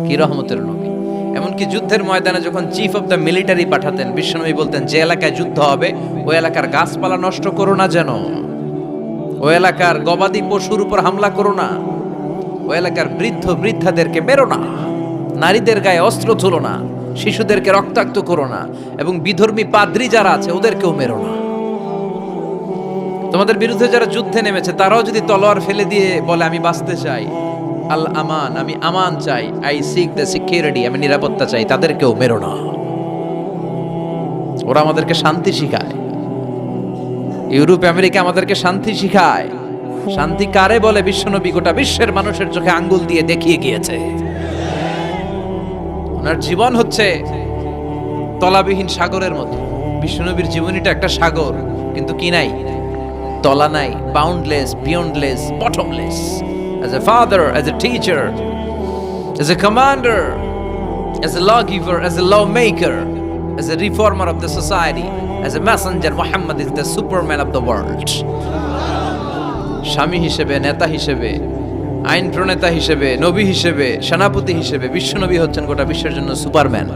কি রহমতের নবী। এমনকি যুদ্ধের ময়দানে যখন চিফ অফ দ্য মিলিটারি পাঠাতেন, বিশ্বনবী বলতেন যে এলাকায় যুদ্ধ হবে ওই এলাকার গাছপালা নষ্ট করো না, যেন ওই এলাকার গবাদি পশুর উপর হামলা করো না, ওই এলাকার বৃদ্ধ বৃদ্ধাদেরকে মেরো না, নারীদের গায়ে অস্ত্র তুলো না, শিশুদেরকে রক্তাক্ত করো না, এবং বিধর্মী পাদ্রী যারা আছে ওদেরকেও মেরো না। তোমাদের বিরুদ্ধে যারা যুদ্ধে নেমেছে তারাও যদি তলোয়ার ফেলে দিয়ে বলে আমি বাঁচতে চাই, আল আমান, আমি আমান চাই, আই সিক দ্য সিকিউরিটি, আমি নিরাপত্তা চাই, তাদেরকেও মেরো না। ওরা আমাদেরকে শান্তি শিখায়, ইউরোপ আমেরিকা আমাদেরকে শান্তি শিখায়। শান্তি কারে বলে বিশ্বনবী গোটা বিশ্বের মানুষের চোখে আঙ্গুল দিয়ে দেখিয়ে গিয়েছে। ওনার জীবন হচ্ছে তলাবিহীন সাগরের মতো। বিশ্বনবীর জীবনীটা একটা সাগর, কিন্তু কি নাই? তলা নাই, boundless, beyondless, bottomless. As a father, as a teacher, as a commander, as a lawgiver, as a lawmaker, as a reformer of the society, as a messenger, Muhammad is the superman of the world. স্বামী হিসেবে, নেতা হিসেবে, আইন প্রণেতা হিসেবে, নবী হিসেবে, সেনাপতি হিসেবে বিশ্বনবী হচ্ছেন গোটা বিশ্বের জন্য সুপারম্যান।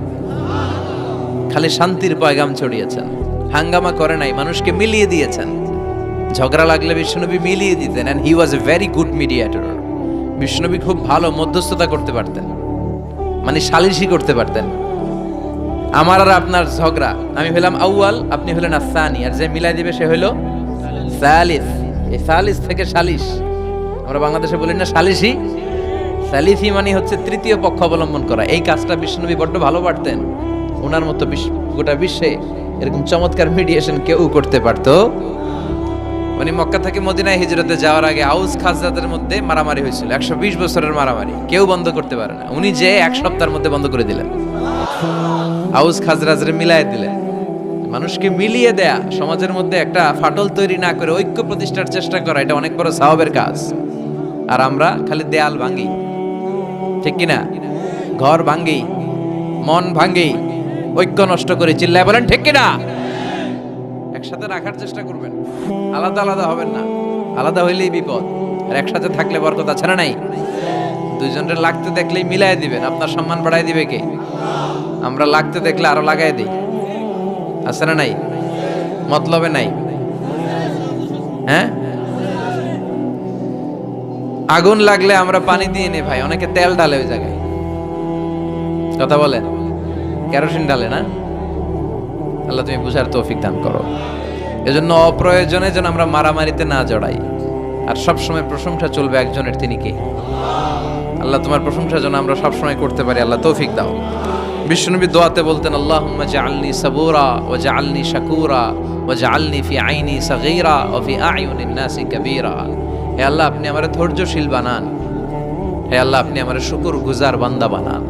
খালি শান্তির পয়গাম ছড়িয়েছেন, হাঙ্গামা করে নাই, মানুষকে মিলিয়ে দিয়েছেন। ঝগড়া লাগলে বিশ্বনবী মিলিয়ে দিতেন, and he was a very good mediator. বিশ্বনবী খুব ভালো মধ্যস্থতা করতে পারতেন, মানে সালিশি করতে পারতেন। আমার আর আপনার ঝগড়া, আমি হলাম আউয়াল, আপনি হলেন আসানি, আর যে মিলাই দিবে সে হইল সালিস। এই সালিস থেকে সালিশ, আমরা বাংলাদেশে বলি না সালিশি, সালিসি মানে হচ্ছে তৃতীয় পক্ষ অবলম্বন করা। এই কাজটা বিশ্বনবী বড্ড ভালো পারতেন। ওনার মতো গোটা বিশ্বে এরকম চমৎকার মিডিয়েশন কেউ করতে পারতো। মানে মক্কা থেকে মদিনায় হিজরতে যাওয়ার আগে আউস খাজরাজের মধ্যে মারামারি হয়েছিল, 120 বছরের মারামারি, কেউ বন্ধ করতে পারে না। উনি যে এক সপ্তাহের মধ্যে বন্ধ করে দিলেন, আউস খাজরাজের মিলাই দিলেন। মানুষকে মিলিয়ে দেয়া, সমাজের মধ্যে একটা ফাটল তৈরি না করে ঐক্য প্রতিষ্ঠার চেষ্টা করা, এটা অনেক বড় সাওয়াবের কাজ। আর আমরা খালি দেয়াল ভাঙি, ঠিক কিনা? ঘর ভাঙি, মন ভাঙি, ঐক্য নষ্ট করে, চিল্লায় বলেন ঠিক কিনা? একসাথে রাখার চেষ্টা করবেন, আলাদা আলাদা হবেন না। আলাদা হইলেই বিপদ, আর একসাথে থাকলে বরকত আছে না নাই? দুইজনের লাগতে দেখলেই মিলাই দিবেন, আপনার সম্মান বাড়াই দিবে কে? আমরা লাগতে দেখলে আরো লাগাই দিই, আছে না নাই? মতলবে নাই, হ্যাঁ? আগুন লাগলে আমরা পানি দিয়ে নে ভাই, অনেকে তেল ঢালে ওই জায়গায়, কথা বলেন, কেরোসিন ঢালে না। আল্লাহ তুমি বুঝার তৌফিক দান করো। এজন্য অপ্রয়োজনে যেন আমরা মারামারিতে না জড়াই। আর সবসময় প্রশংসা চলবে একজনের, তিনি কে? আল্লাহ তোমার প্রশংসা যেন আমরা সবসময় করতে পারি, আল্লাহ তৌফিক দাও। বিশ্বনবী দোয়াতে বলতেন, আল্লাহুম্মা জাআলনি সাবুরা ওয়া জাআলনি শাকুরা ওয়া জাআলনি ফি আইনি সাগীরা ওয়া ফি আ'য়ুনিন নাসি কাবীরা। হে আল্লাহ, আপনি আমারে ধৈর্যশীল বানান। হে আল্লাহ, আপনি আমারে শুকরগুজার বান্দা বানান।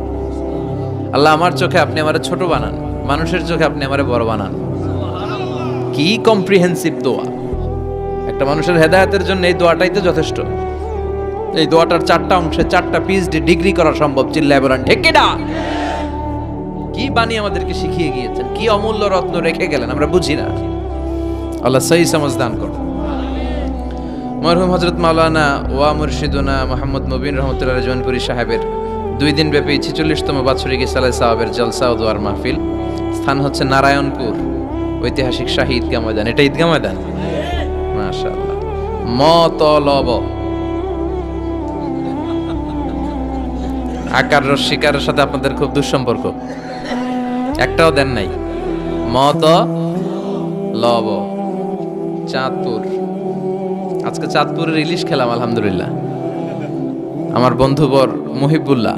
আল্লাহ, আমার চোখে আপনি আমারে ছোট বানান, মানুষের চোখে আপনি আমারে বড় বানান। কি কম্প্রিহেন্সিভ দোয়া! একটা মানুষের হেদায়েতের জন্য এই দোয়াটাই তো যথেষ্ট। এই দোয়াটার 4টা অংশে 4টা পিএইচডি ডিগ্রি করা সম্ভব, চিল্লায় বলেন ঠিক কিনা? কি বাণী আমাদেরকে শিখিয়ে গিয়েছেন, কি অমূল্য রত্ন রেখে গেলেন, আমরা বুঝি না। আল্লাহ সহি সমঝ দান করুন। মরহুম হযরত মাওলানা ওয়া মুর্শিদুনা মুহাম্মদ মুবিন রহমতুল্লাহ জৌনপুরী সাহেবের 2 দিন ব্যাপী 46তম বাৎসরিক ইসালে সাহাবের জলসা ও দোয়ার মাহফিল। স্থান হচ্ছে নারায়ণপুর ঐতিহাসিক শাহী ঈদগাহ ময়দান। এটা ঈদগাহ ময়দান, মাশাআল্লাহ। মতলব আকার রসিকারের সাথে আপনাদের খুব দুঃসম্পর্ক, একটাও দেন নাই। মতলব চাঁদপুর। আজকে চাঁদপুরের ইলিশ খেলাম আলহামদুলিল্লাহ। আমার বন্ধুবর মুহিবুল্লাহ,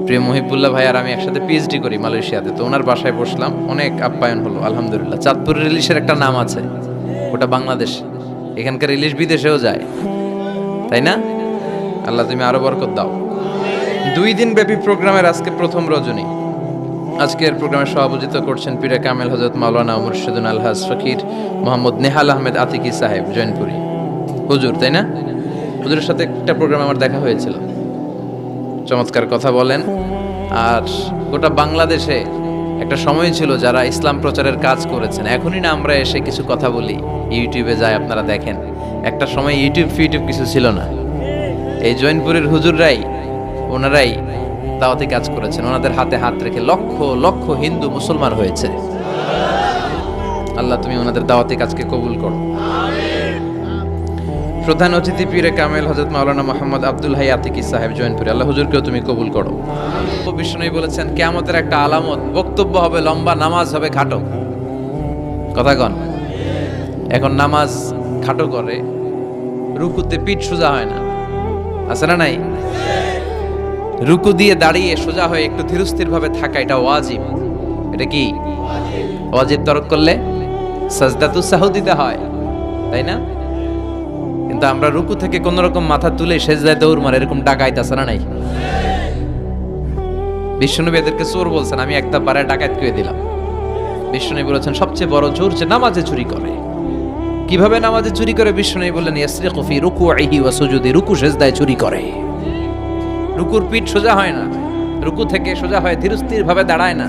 প্রিয় মুহিবুল্লাহ ভাই আর আমি একসাথে পিএইচডি করি মালয়েশিয়াতে। তো ওনার বাসায় বসলাম, অনেক আপ্যায়ন হলো আলহামদুলিল্লাহ। চাঁদপুরের ইলিশের একটা নাম আছে, ওটা বাংলাদেশ। এখানকার ইলিশ বিদেশেও যায়, তাই না? আল্লাহ তুমি আরো বরকত দাও। 2 দিন ব্যাপী প্রোগ্রামের আজকে প্রথম রজনী। আজকের প্রোগ্রামে সভাপতিত্ব করছেন পীরে কামেল হযরত মাওলানা মুর্শিদুন আলহাজ ফকির মোহাম্মদ নেহাল আহমেদ আতিকি সাহেব জৈনপুরী হুজুর, তাই না? হুজুরের সাথে একটা প্রোগ্রামে আমার দেখা হয়েছিল, চমৎকার কথা বলেন। আর গোটা বাংলাদেশে একটা সময় ছিল যারা ইসলাম প্রচারের কাজ করেছেন। এখনই না আমরা এসে কিছু কথা বলি, ইউটিউবে যায়, আপনারা দেখেন। একটা সময় ইউটিউব কিছু ছিল না। এই জৈনপুরের হুজুররাই, ওনারাই দাওয়াতি কাজ করেছেন, ওনাদের হাতে হাত রেখে লক্ষ লক্ষ হিন্দু মুসলমান হয়েছে। আল্লাহ তুমি ওনাদের দাওয়াতি কাজকে কবুল করো। প্রধান অতিথি পীরে কামেল হযরত মাওলানা মোহাম্মদ আব্দুল হাই আতিকি সাহেব জয়নপুরে, আল্লাহ হুজুরকেও তুমি কবুল করো। বিষ্ণু বলেছেন কিয়ামতের একটা আলামত, বক্তব্য হবে লম্বা, নামাজ হবে খাটো। কথা কন। এখন নামাজ খাটো করে, রুকুতে পিঠ সোজা হয় না, আছে না নাই? রুকু দিয়ে দাঁড়িয়ে সোজা হয়ে একটু ধীরস্থির ভাবে থাকা, এটা ওয়াজিব। এটা কি ওয়াজিব? তরক করলে সাজদাতু সাহু দিতে হয়, তাই না? কিন্তু আমরা রুকু থেকে কোন রকম মাথা তুলে সেজদায় দৌড় মারে, এরকম ডাকাইত আছে না নাই? বিষ্ণুনবী এদেরকে চোর বলছেন, আমি একটা পারে ডাকাত করে দিলাম। বিষ্ণুনবী বলেছেন সবচেয়ে বড় চোর যে নামাজে চুরি করে। কিভাবে নামাজে চুরি করে? বিষ্ণুনবী বললেন ইয়াসরিকু ফি রুকুইহি ওয়া সুজুদি, রুকু সেজদায় চুরি করে। রুকুর পিঠ সোজা হয় না, রুকু থেকে সোজা হয়, ধীরস্থির ভাবে দাঁড়ায় না।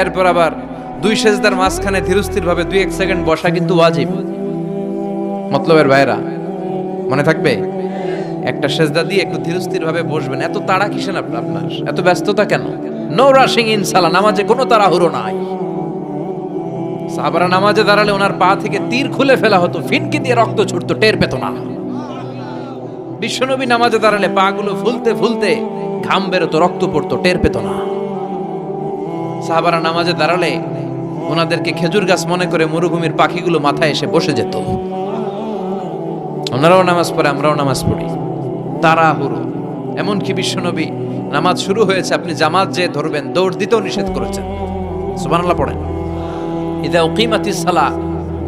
এরপর আবার দুই সেজদার মাঝখানে ধীরস্থির ভাবে 2-1 সেকেন্ড বসা কিন্তু ওয়াজিব। মতলবের ভাইরা মনে থাকবে, একটা সেজদা দিয়ে একটু ধীরস্থির ভাবে বসবেন। এত তাড়া কিসেন আপনার? এত ব্যস্ততা কেন? নো রাশিং ইন সালাহ, নামাজে কোনো তাড়াহুড়ো নাই। সাহাবারা নামাজে দাঁড়ালে ওনার পা থেকে তীর খুলে ফেলা হতো, ফিনকি দিয়ে রক্ত ছুটতো, টের পেত না। বিশ্বনবী নামাজে দাঁড়ালে পা গুলো ফুলতে ফুলতে ঘাম বেরোতো, রক্ত পড়তো, টের পেত না। সাহাবারা নামাজে দাঁড়ালে ওনাদেরকে খেজুর গাছ মনে করে মরুভূমির পাখিগুলো মাথায় এসে বসে যেত। ওনারাও নামাজ পড়ে, আমরাও নামাজ পড়ি, তাড়াহুড়ো। এমনকি বিশ্বনবী নামাজ শুরু হয়েছে, আপনি জামাত যে ধরবেন, দৌড় দিতেও নিষেধ করেছেন। সুবহানাল্লাহ পড়েন। ইযা উকিমাতিস সালাহ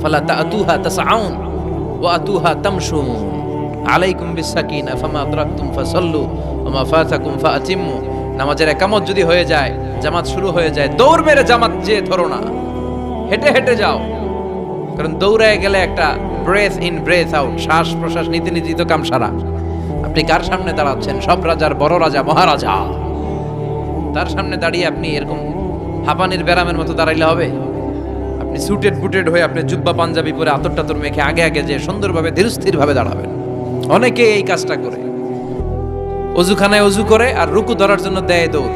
ফালা তা'তুহা তাসআউন ওয়া আতুহা তামশুন আলাইকুম বিসাকিনা ফামা আদরাকতুম ফাসাল্লু ওয়া মা ফাতাকুম ফাআতিম্মু। নামাজের একামত যদি হয়ে যায়, জামাত শুরু হয়ে যায়, দৌড় মেরে জামাত যে ধরো না, হেঁটে হেঁটে যাও। কারণ দৌড়ায় গেলে একটা ব্রেথ ইন ব্রেথ আউট, শ্বাস প্রশ্বাস নিতে নিতে তো কাম সারা। আপনি কার সামনে দাঁড়াচ্ছেন? সব রাজার বড় রাজা, মহারাজা। তার সামনে দাঁড়িয়ে আপনি এরকম হাঁপানির ব্যারামের মতো দাঁড়াইলে হবে? আপনি সুটেড বুটেড হয়ে, আপনি জুব্বা পাঞ্জাবি পরে আতর টাতর মেখে আগে আগে যে সুন্দরভাবে ধীরস্থির ভাবে দাঁড়াবেন। অনেকে এই কাজটা করে, অজুখানায় অজু করে আর রুকু ধরার জন্য দেয় দৌড়।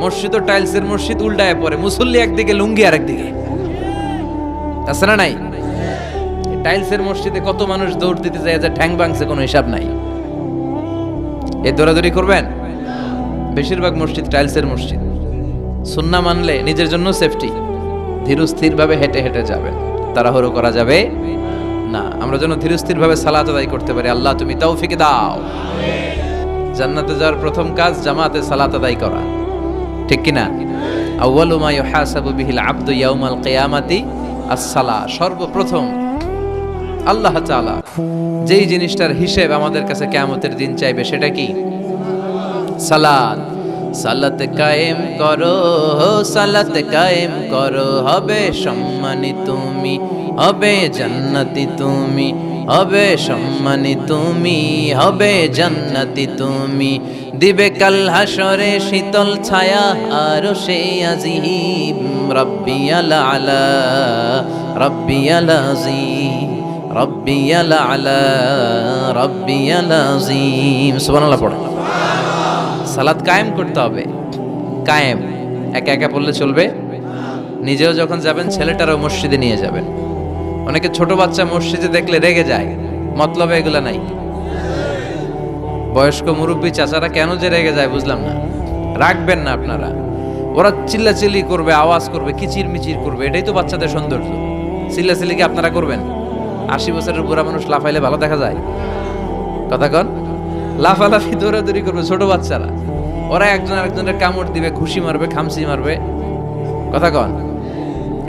মসজিদ ও টাইলসের মসজিদ, উল্টায় পড়ে, মুসল্লি একদিকে, লুঙ্গি আর একদিকে, আছে না নাই? টাইলসের মসজিদে কত মানুষ দৌড় দিতে যায় যে ঠ্যাং ভাঙছে, কোনো হিসাব নাই। এই দৌড়াদৌড়ি করবেন? বেশিরভাগ মসজিদ টাইলসের মসজিদ। সুন্নাহ মানলে নিজের জন্য সেফটি, ধীরস্থির ভাবে হেঁটে হেঁটে যাবেন, তাড়াহুড়ো করা যাবে না। আমরা যেন ধীরস্থির ভাবে সালাত আদায় করতে পারি। আল্লাহ তুমি তৌফিক দাও। জান্নাতে যাওয়ার প্রথম কাজ জামাতে সালাত আদায় করা, ঠিক কিনা? আউয়ালু মা ইউহাসাবু বিহিল আবদু ইয়াউমাল কিয়ামাতি আস-সালাহ। সর্বপ্রথম আল্লাহ তাআলা যেই জিনিসটার হিসেব আমাদের কাছে কিয়ামতের দিন চাইবে, সেটা কি? সালাত। সালাত কায়েম করো, সালাত কায়েম করো, হবে সম্মানী তুমি, হবে জান্নাতি তুমি, হবে সম্মানী তুমি, হবে জান্নাতি তুমি। দিবে কাল হাসরে শীতল ছায়া আরশে আজিম, রাব্বিয়াল আলা, রাব্বিয়াল আযীম, রাব্বিয়াল আলা, রাব্বিয়াল আযীম। সুবহানাল্লাহ পড়ে। সালাত কায়েম করতে হবে। কায়েম একা একা পড়লে চলবে? নিজেও যখন যাবেন, ছেলেটারও মসজিদে নিয়ে যাবেন। অনেকে ছোট বাচ্চা মসজিদে দেখলে রেগে যায়, মতলবে এগুলা নাই। বয়স্ক মুরব্বী চাচারা কেন যে রেগে যায় বুঝলাম না। রাখবেন না আপনারা। ওরা চিল্লাচিল্লি করবে, আওয়াজ করবে, কিচির মিচির করবে, এটাই তো বাচ্চাদের সৌন্দর্য। চিল্লাচিল্লি কি আপনারা করবেন? 80 বছরের বুড়া মানুষ লাফাইলে ভালো দেখা যায়? কথা কন। লাফালাফি দৌড়াদৌড়ি করবে ছোট বাচ্চারা, ওরা একজন আরেকজনের কামড় দিবে, ঘুষি মারবে, খামসি মারবে। কথা কন।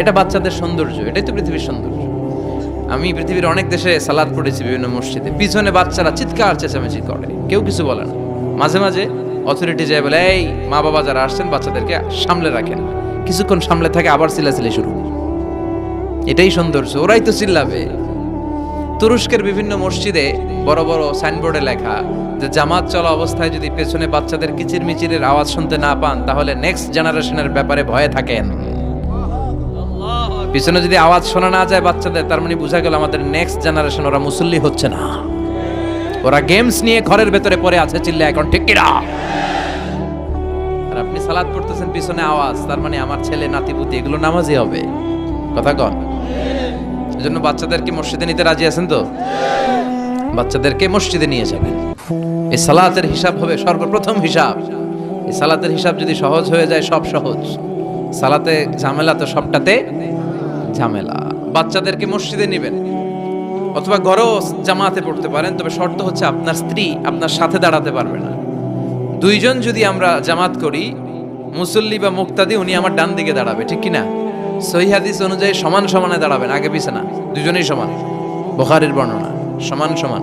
এটা বাচ্চাদের সৌন্দর্য, এটাই তো পৃথিবীর সৌন্দর্য। আমি পৃথিবীর অনেক দেশে সালাত পড়েছি, বিভিন্ন মসজিদে পিছনে বাচ্চারা চিৎকার চেঁচামেচি করে, কেউ কিছু বলে না। মাঝে মাঝে অথরিটি যায় বলে, এই মা বাবা যারা আসছেন বাচ্চাদেরকে সামলে রাখেন। কিছুক্ষণ সামলে থাকে, আবার চিল্লাচিল্লি শুরু। এটাই সৌন্দর্য, ওরাই তো চিল্লাবে। তুরস্কের বিভিন্ন মসজিদে বড় বড় সাইনবোর্ডে লেখা যে জামাত চলা অবস্থায় যদি পেছনে বাচ্চাদের কিচির মিচিরের আওয়াজ শুনতে না পান, তাহলে নেক্সট জেনারেশনের ব্যাপারে ভয়ে থাকেন। পিছনে যদি আওয়াজ শোনা না যায় বাচ্চাদের, তার মানে বোঝা গেল আমাদের নেক্সট জেনারেশন ওরা মুসল্লি হচ্ছে না, ওরা গেমস নিয়ে ঘরের ভেতরে পড়ে আছে। চিল্লা এখন ঠিক কিনা? সালাত পড়তেছেন পিছনে আওয়াজ, তার মানে আমার ছেলে নাতিপুতি এগুলো নামাজি হবে, কথা কন। এজন্য বাচ্চাদেরকে মসজিদে নিতে রাজি আছেন তো? বাচ্চাদেরকে মসজিদে নিয়ে যাবেন। এই সালাতের হিসাব হবে সর্বপ্রথম হিসাব। এই সালাতের হিসাব যদি সহজ হয়ে যায়, সব সহজ। সালাতে ঝামেলা তো সবটাতে ঝামেলা। বাচ্চাদেরকে মসজিদে নেবেন, অথবা ঘরেও জামাতে পড়তে পারেন, তবে শর্ত হচ্ছে আপনার স্ত্রী আপনার সাথে দাঁড়াতে পারবে না। দুইজন যদি আমরা জামাত করি, মুসল্লি বা মুক্তাদি, উনি আমার ডান দিকে দাঁড়াবে, ঠিক কিনা? সহিহ হাদিস অনুযায়ী সমান সমানে দাঁড়াবেন, আগে পিছে না, দুজনেই সমান। বুখারীর বর্ণনা, সমান সমান,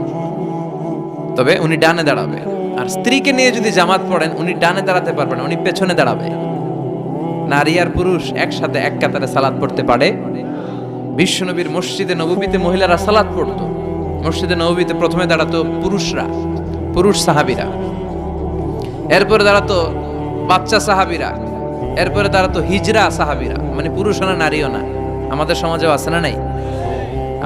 তবে উনি ডানে দাঁড়াবে। আর স্ত্রীকে নিয়ে যদি জামাত পড়েন, উনি ডানে দাঁড়াতে পারবেন না, উনি পেছনে দাঁড়াবে। নারী আর পুরুষ একসাথে এক কাতারে সালাত পড়তে পারে। বিশ্বনবীর মসজিদে নববীতে মহিলারা সালাত পড়তো। মসজিদে নববীতে প্রথমে দাঁড়াতো পুরুষরা, পুরুষ সাহাবীরা, এরপরে দাঁড়াতো বাচ্চা সাহাবীরা, এরপরে দাঁড়াতো হিজরা সাহাবীরা, মানে পুরুষও না নারীও না। আমাদের সমাজেও আছে না নাই?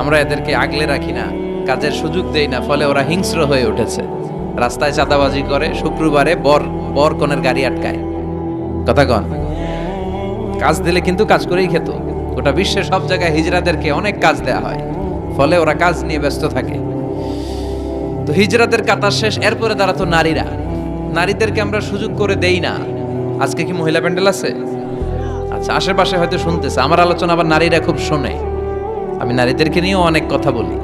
আমরা এদেরকে আগলে রাখি না, কাজের সুযোগ দেই না, ফলে ওরা হিংস্র হয়ে উঠেছে। রাস্তায় চাঁদাবাজি করে, শুক্রবারে বর কনের গাড়ি আটকায়, কথা কন। কাজ দিলে কিন্তু কাজ করেই খেত। গোটা বিশ্বের সব জায়গায় হিজরাদেরকে অনেক কাজ দেয়া হয়, ফলে ওরা কাজ নিয়ে ব্যস্ত থাকে। তো হিজরাদের কাতার শেষ, এরপরে দাঁড়াতো নারীরা। নারীদেরকে আমরা সুযোগ করে দেই না। আজকে কি মহিলা প্যান্ডেল আছে? আচ্ছা, আশেপাশে হয়তো শুনতেছে আমার আলোচনা, আবার নারীরা খুব শোনে। আমি নারীদেরকে নিয়েও অনেক কথা বলি,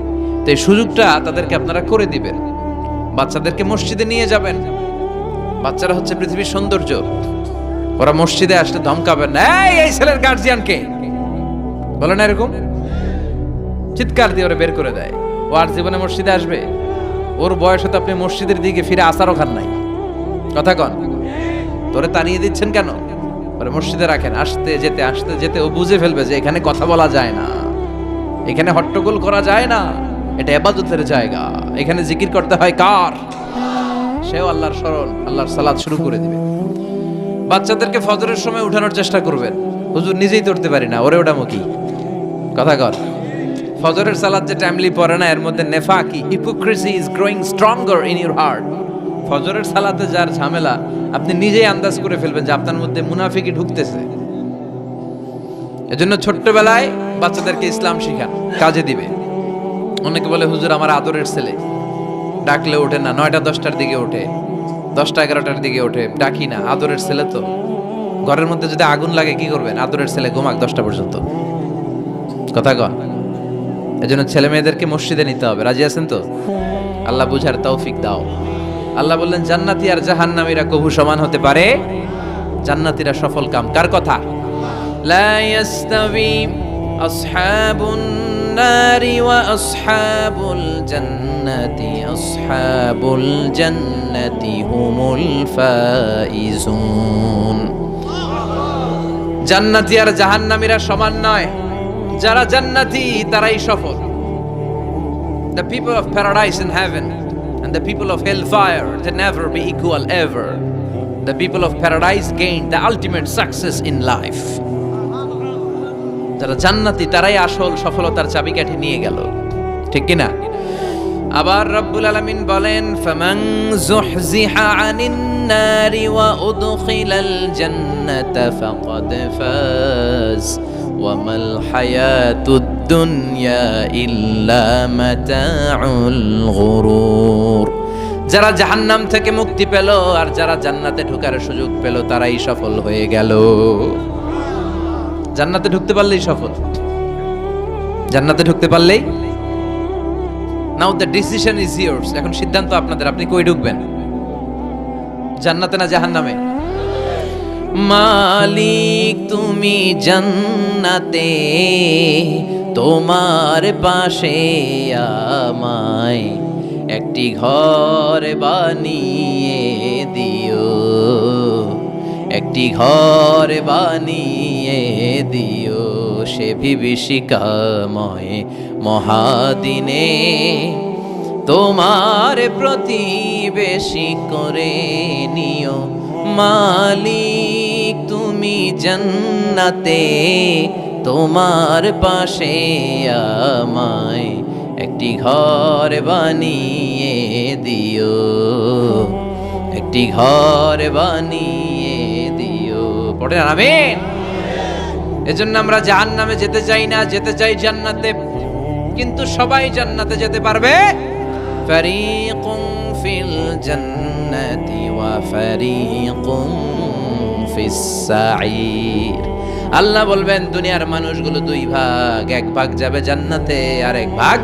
তো এই সুযোগটা তাদেরকে আপনারা করে দিবেন। বাচ্চাদেরকে মসজিদে নিয়ে যাবেন। বাচ্চারা হচ্ছে পৃথিবীর সৌন্দর্য। ওরা মসজিদে আসলে ধমকাবেন না, এই ছেলের গার্জিয়ানকে বলে না, এরকম চিৎকার দিয়ে ওরা বের করে দেয়। ও আর জীবনে মসজিদে আসবে? ওর বয়সে তো আপনি মসজিদের দিকে ফিরে আসারও খান নাই, কথা কন। তোরে তাড়িয়ে দিচ্ছেন কেন? ওরা মসজিদে রাখেন। আসতে যেতে ও বুঝে ফেলবে যে এখানে কথা বলা যায় না, এখানে হট্টগোল করা যায় না, এটা ইবাদতের জায়গা, এখানে জিকির করতে হয় কার? সেও আল্লাহর স্মরণ, আল্লাহর সালাত শুরু করে দিবে। বাচ্চাদেরকে ফজরের সময় উঠানোর চেষ্টা করবেন। হুজুর নিজেই তো উঠতে পারি না, ওরে ওটা মুখী, কথা কর। ফজরের সালাত যে টাইমলি পড়ে না, এর মধ্যে নেফাকি, hypocrisy is growing stronger in your heart. ফজরের সালাতে যার ঝামেলা, আপনি নিজেই আন্দাজ করে ফেলবেন যে আপনার মধ্যে মুনাফিকি ঢুকতেছে। এজন্য ছোট্টবেলায় বাচ্চাদেরকে ইসলাম শিখান, কাজে দিবে। অনেকে বলে হুজুর আমার আদরের ছেলে, ডাকলে ওঠে না, 9টা 10টার দিকে ওঠে, 10টা 11টার দিকে ওঠে, ডাকি না। আদরের ছেলে তো। ঘরের মধ্যে যদি আগুন লাগে কি করবেন? আদরের ছেলে ঘুমাক 10টা পর্যন্ত, কথা কন। এজন্য ছেলে মেয়েদেরকে মসজিদে নিতে হবে। রাজি আছেন তো? আল্লাহ বুঝার তৌফিক দাও। আল্লাহ বললেন জান্নাতি আর জাহান্নামীরা কবু সমান হতে পারে? জান্নাতীরা সফল কাম। কার কথা? লা ইয়াস্তাবি আসহাবুন নারি ওয়া আসহাবুল জান্নাতি, আসহাবুল জান্নাতি হুমুল ফাইজুন। জান্নাতি আর জাহান্নামীরা সমান নয়, যারা জান্নাতি তারাই সফল। The people of paradise in heaven and the people of hellfire, they never be equal ever. The people of paradise gain the ultimate success in life. যারা জান্নাতি তারাই আসল সফলতার চাবিকাঠি নিয়ে গেল, ঠিক কি না? আবার রব্বুল আলামিন বলেন ফামান যুহজিহা আনিন নারি ওয়া উদখিলাল জান্নাতা ফাকাদ ফাজ ওয়া মাল হায়াতুদ দুনিয়া ইল্লা মাতাউল গুরুর। যারা জাহান্নাম থেকে মুক্তি পেল আর যারা জান্নাতে ঢোকার সুযোগ পেল, তারাই সফল হয়ে গেল। জান্নাতে ঢুকতে পারলেই সফল, জান্নাতে ঢুকতে পারলেই। নাও দ্য ডিসিশন ইজ ইয়ার্স। এখন সিদ্ধান্ত আপনাদের, আপনি কই ঢুকবেন? জান্নাতে না জাহান্নামে? মালিক তুমি জান্নাতে, তোমার পাশে আমায় একটি ঘর বানিয়ে দিও, একটি ঘর বানিয়ে দিও সে বিভীষিকাময় মহাদিনে, তোমার প্রতিবেশী করে নিও। মালিক তুমি জান্নাতে, তোমার পাশে আমায় একটি ঘর বানিয়ে দিও, একটি ঘর বানিয়ে দিও। পড়েন আমিন। এজন্য আমরা জাহান্নামে যেতে চাই না, যেতে চাই জান্নাতে। কিন্তু সবাই জান্নাতে যেতে পারবে? ফারিকুম ফিল জান্নাতি ওয়া ফারিকুম ফিস সাঈর। আল্লাহ বলবেন দুনিয়ার মানুষগুলো দুই ভাগ, এক ভাগ যাবে জান্নাতে আর এক ভাগ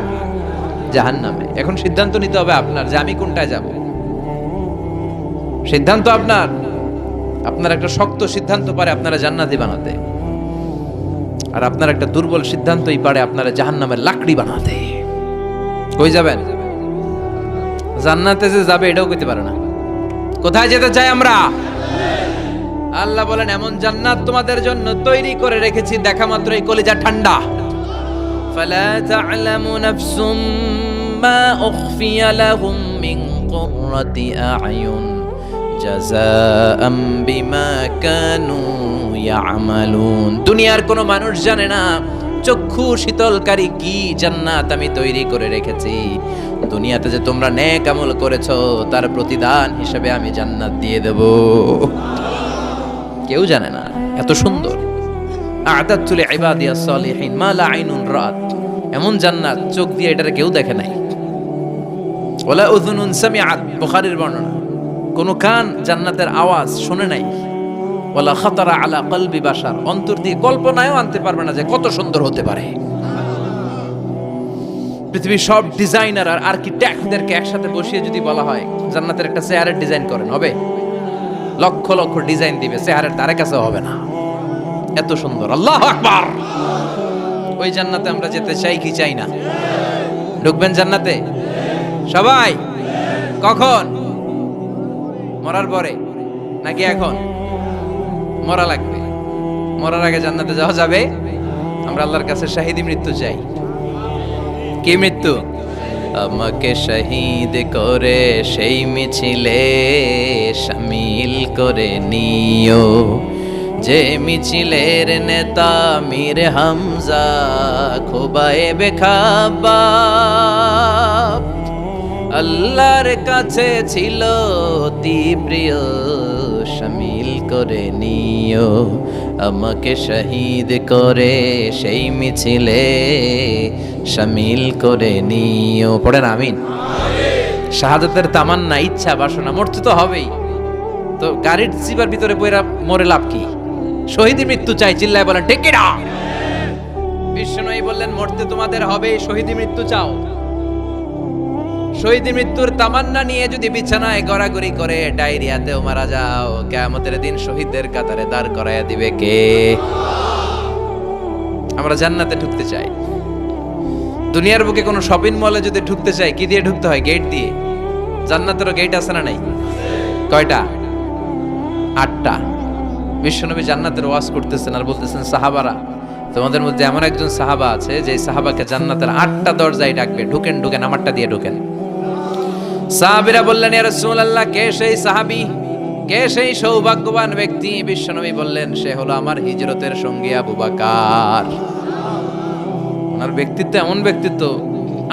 জাহান্নামে। এখন সিদ্ধান্ত নিতে হবে আপনার যে আমি কোনটায় যাব। সিদ্ধান্ত আপনার। আপনার একটা শক্ত সিদ্ধান্ত পারে আপনারা জান্নাতি বানাতে, আর আপনার একটা দুর্বল সিদ্ধান্তই পারে আপনারা জাহান্নামের লাকড়ি বানাতে। কই যাবেন? জান্নাতে যে যাবে এটাও কইতে পারে না। কোথায় যেতে চাই আমরা? আল্লাহ বলেন এমন জান্নাত তোমাদের জন্য তৈরি করে রেখেছি, দেখা মাত্রই কলিজা ঠান্ডা। ফালা তা'লামু নাফসুম মা উখফিয়া লাহুম মিন কুররাতি আ'য়ুন জাযাআম বিমা কানু ইয়ামালুন। দুনিয়ার কোনো মানুষ জানে না চক্ষু শীতলকারী কি জান্নাত আমি তৈরি করে রেখেছি। দুনিয়াতে যে তোমরা নেক আমল করেছো তার প্রতিদান হিসেবে আমি জান্নাত দিয়ে দেব। কেউ জানে না এত সুন্দর। আ'দাতু লিইবাদিয়াস সালিহিন মা লা আইনুন রাত। এমন জান্নাত চোখ দিয়ে এটারে কেউ দেখে নাই। ওয়ালা উযুনুন সামিআত, বুখারীর বর্ণনা। কোন কান জান্নাতের আওয়াজ শুনে নাই। ওয়ালা খাতারা আলা কলবি বাশার, অন্তর দিয়ে কল্পনায়ও আনতে পারবে না যে কত সুন্দর হতে পারে। পৃথিবীর সব ডিজাইনার আর আর্কিটেক্টদেরকে একসাথে বসিয়ে যদি বলা হয় জান্নাতের একটা চেয়ারের ডিজাইন করেন, হবে? লক্ষ লক্ষ ডিজাইন দিবে, চেয়ারের ধারে কাছে হবে না, এত সুন্দর। আল্লাহু আকবার। ওই জান্নাতে আমরা যেতে চাই কি চাই না? ঢুকবেন জান্নাতে সবাই? কখন? মরার পরে নাকি এখন? মরা লাগবে। মরার আগে জান্নাতে যাওয়া যাবে? আমরা আল্লাহর কাছে শাহিদি মৃত্যু চাই। কি মৃত্যু? আমাকে শহীদ করে সেই মিছিলে শামিল করে নিও, যে মিছিলের নেতা মীর হামজা খোবায়েবে খাব্বাব। আল্লাহর কাছে ছিল অতি প্রিয়, শামিল করে নিও আমাকে শহীদ করে সেই মিছিলে শামিল করে নিও। পড়েন আমিন। শাহাদাতের তামান্না, ইচ্ছা, বাসনা, মরতে তো হবেই। তো গাড়ির চিপার ভিতরে বইরা মরে লাভ কি? শহীদ মৃত্যু চাই, চিল্লায় বলেন ঠিক কিনা? বিশ্বনবী বললেন মরতে তোমাদের হবে, শহীদ মৃত্যু চাও। শহীদ মৃত্যুর তামান্না নিয়ে যদি বিছানায় গড়াগড়ি করে ডায়রিয়াতেও মারা যাও, কিয়ামতের দিন শহীদদের কাতারে দাঁড় করায়া দিবে কে? আমরা জান্নাতে ঢুকতে চাই। দুনিয়ার বুকে কোনো শপিং মলে যদি ঢুকতে চাই কি দিয়ে ঢুকতে হয়? গেট দিয়ে। জান্নাতেরও গেট আছে না নাই? কয়টা? 8টা। বিশ্বনবী জান্নাতের ওয়াজ করতেছেন আর বলতেছেন সাহাবারা, তোমাদের মধ্যে এমন একজন সাহাবা আছে যে সাহাবাকে জান্নাতের 8টা দরজায় ডাকবে, ঢুকেন ঢুকেন, আমারটা দিয়ে ঢুকেন। সাহাবীরা বললেন ইয়া রাসূলুল্লাহ, কে সেই সাহাবী, কে সেই সৌভাগ্যবান ব্যক্তি? বিশ্বনবী বললেন সে হলো আমার হিজরতের সঙ্গী আবু বকর। ওনার ব্যক্তিত্ব এমন ব্যক্তিত্ব,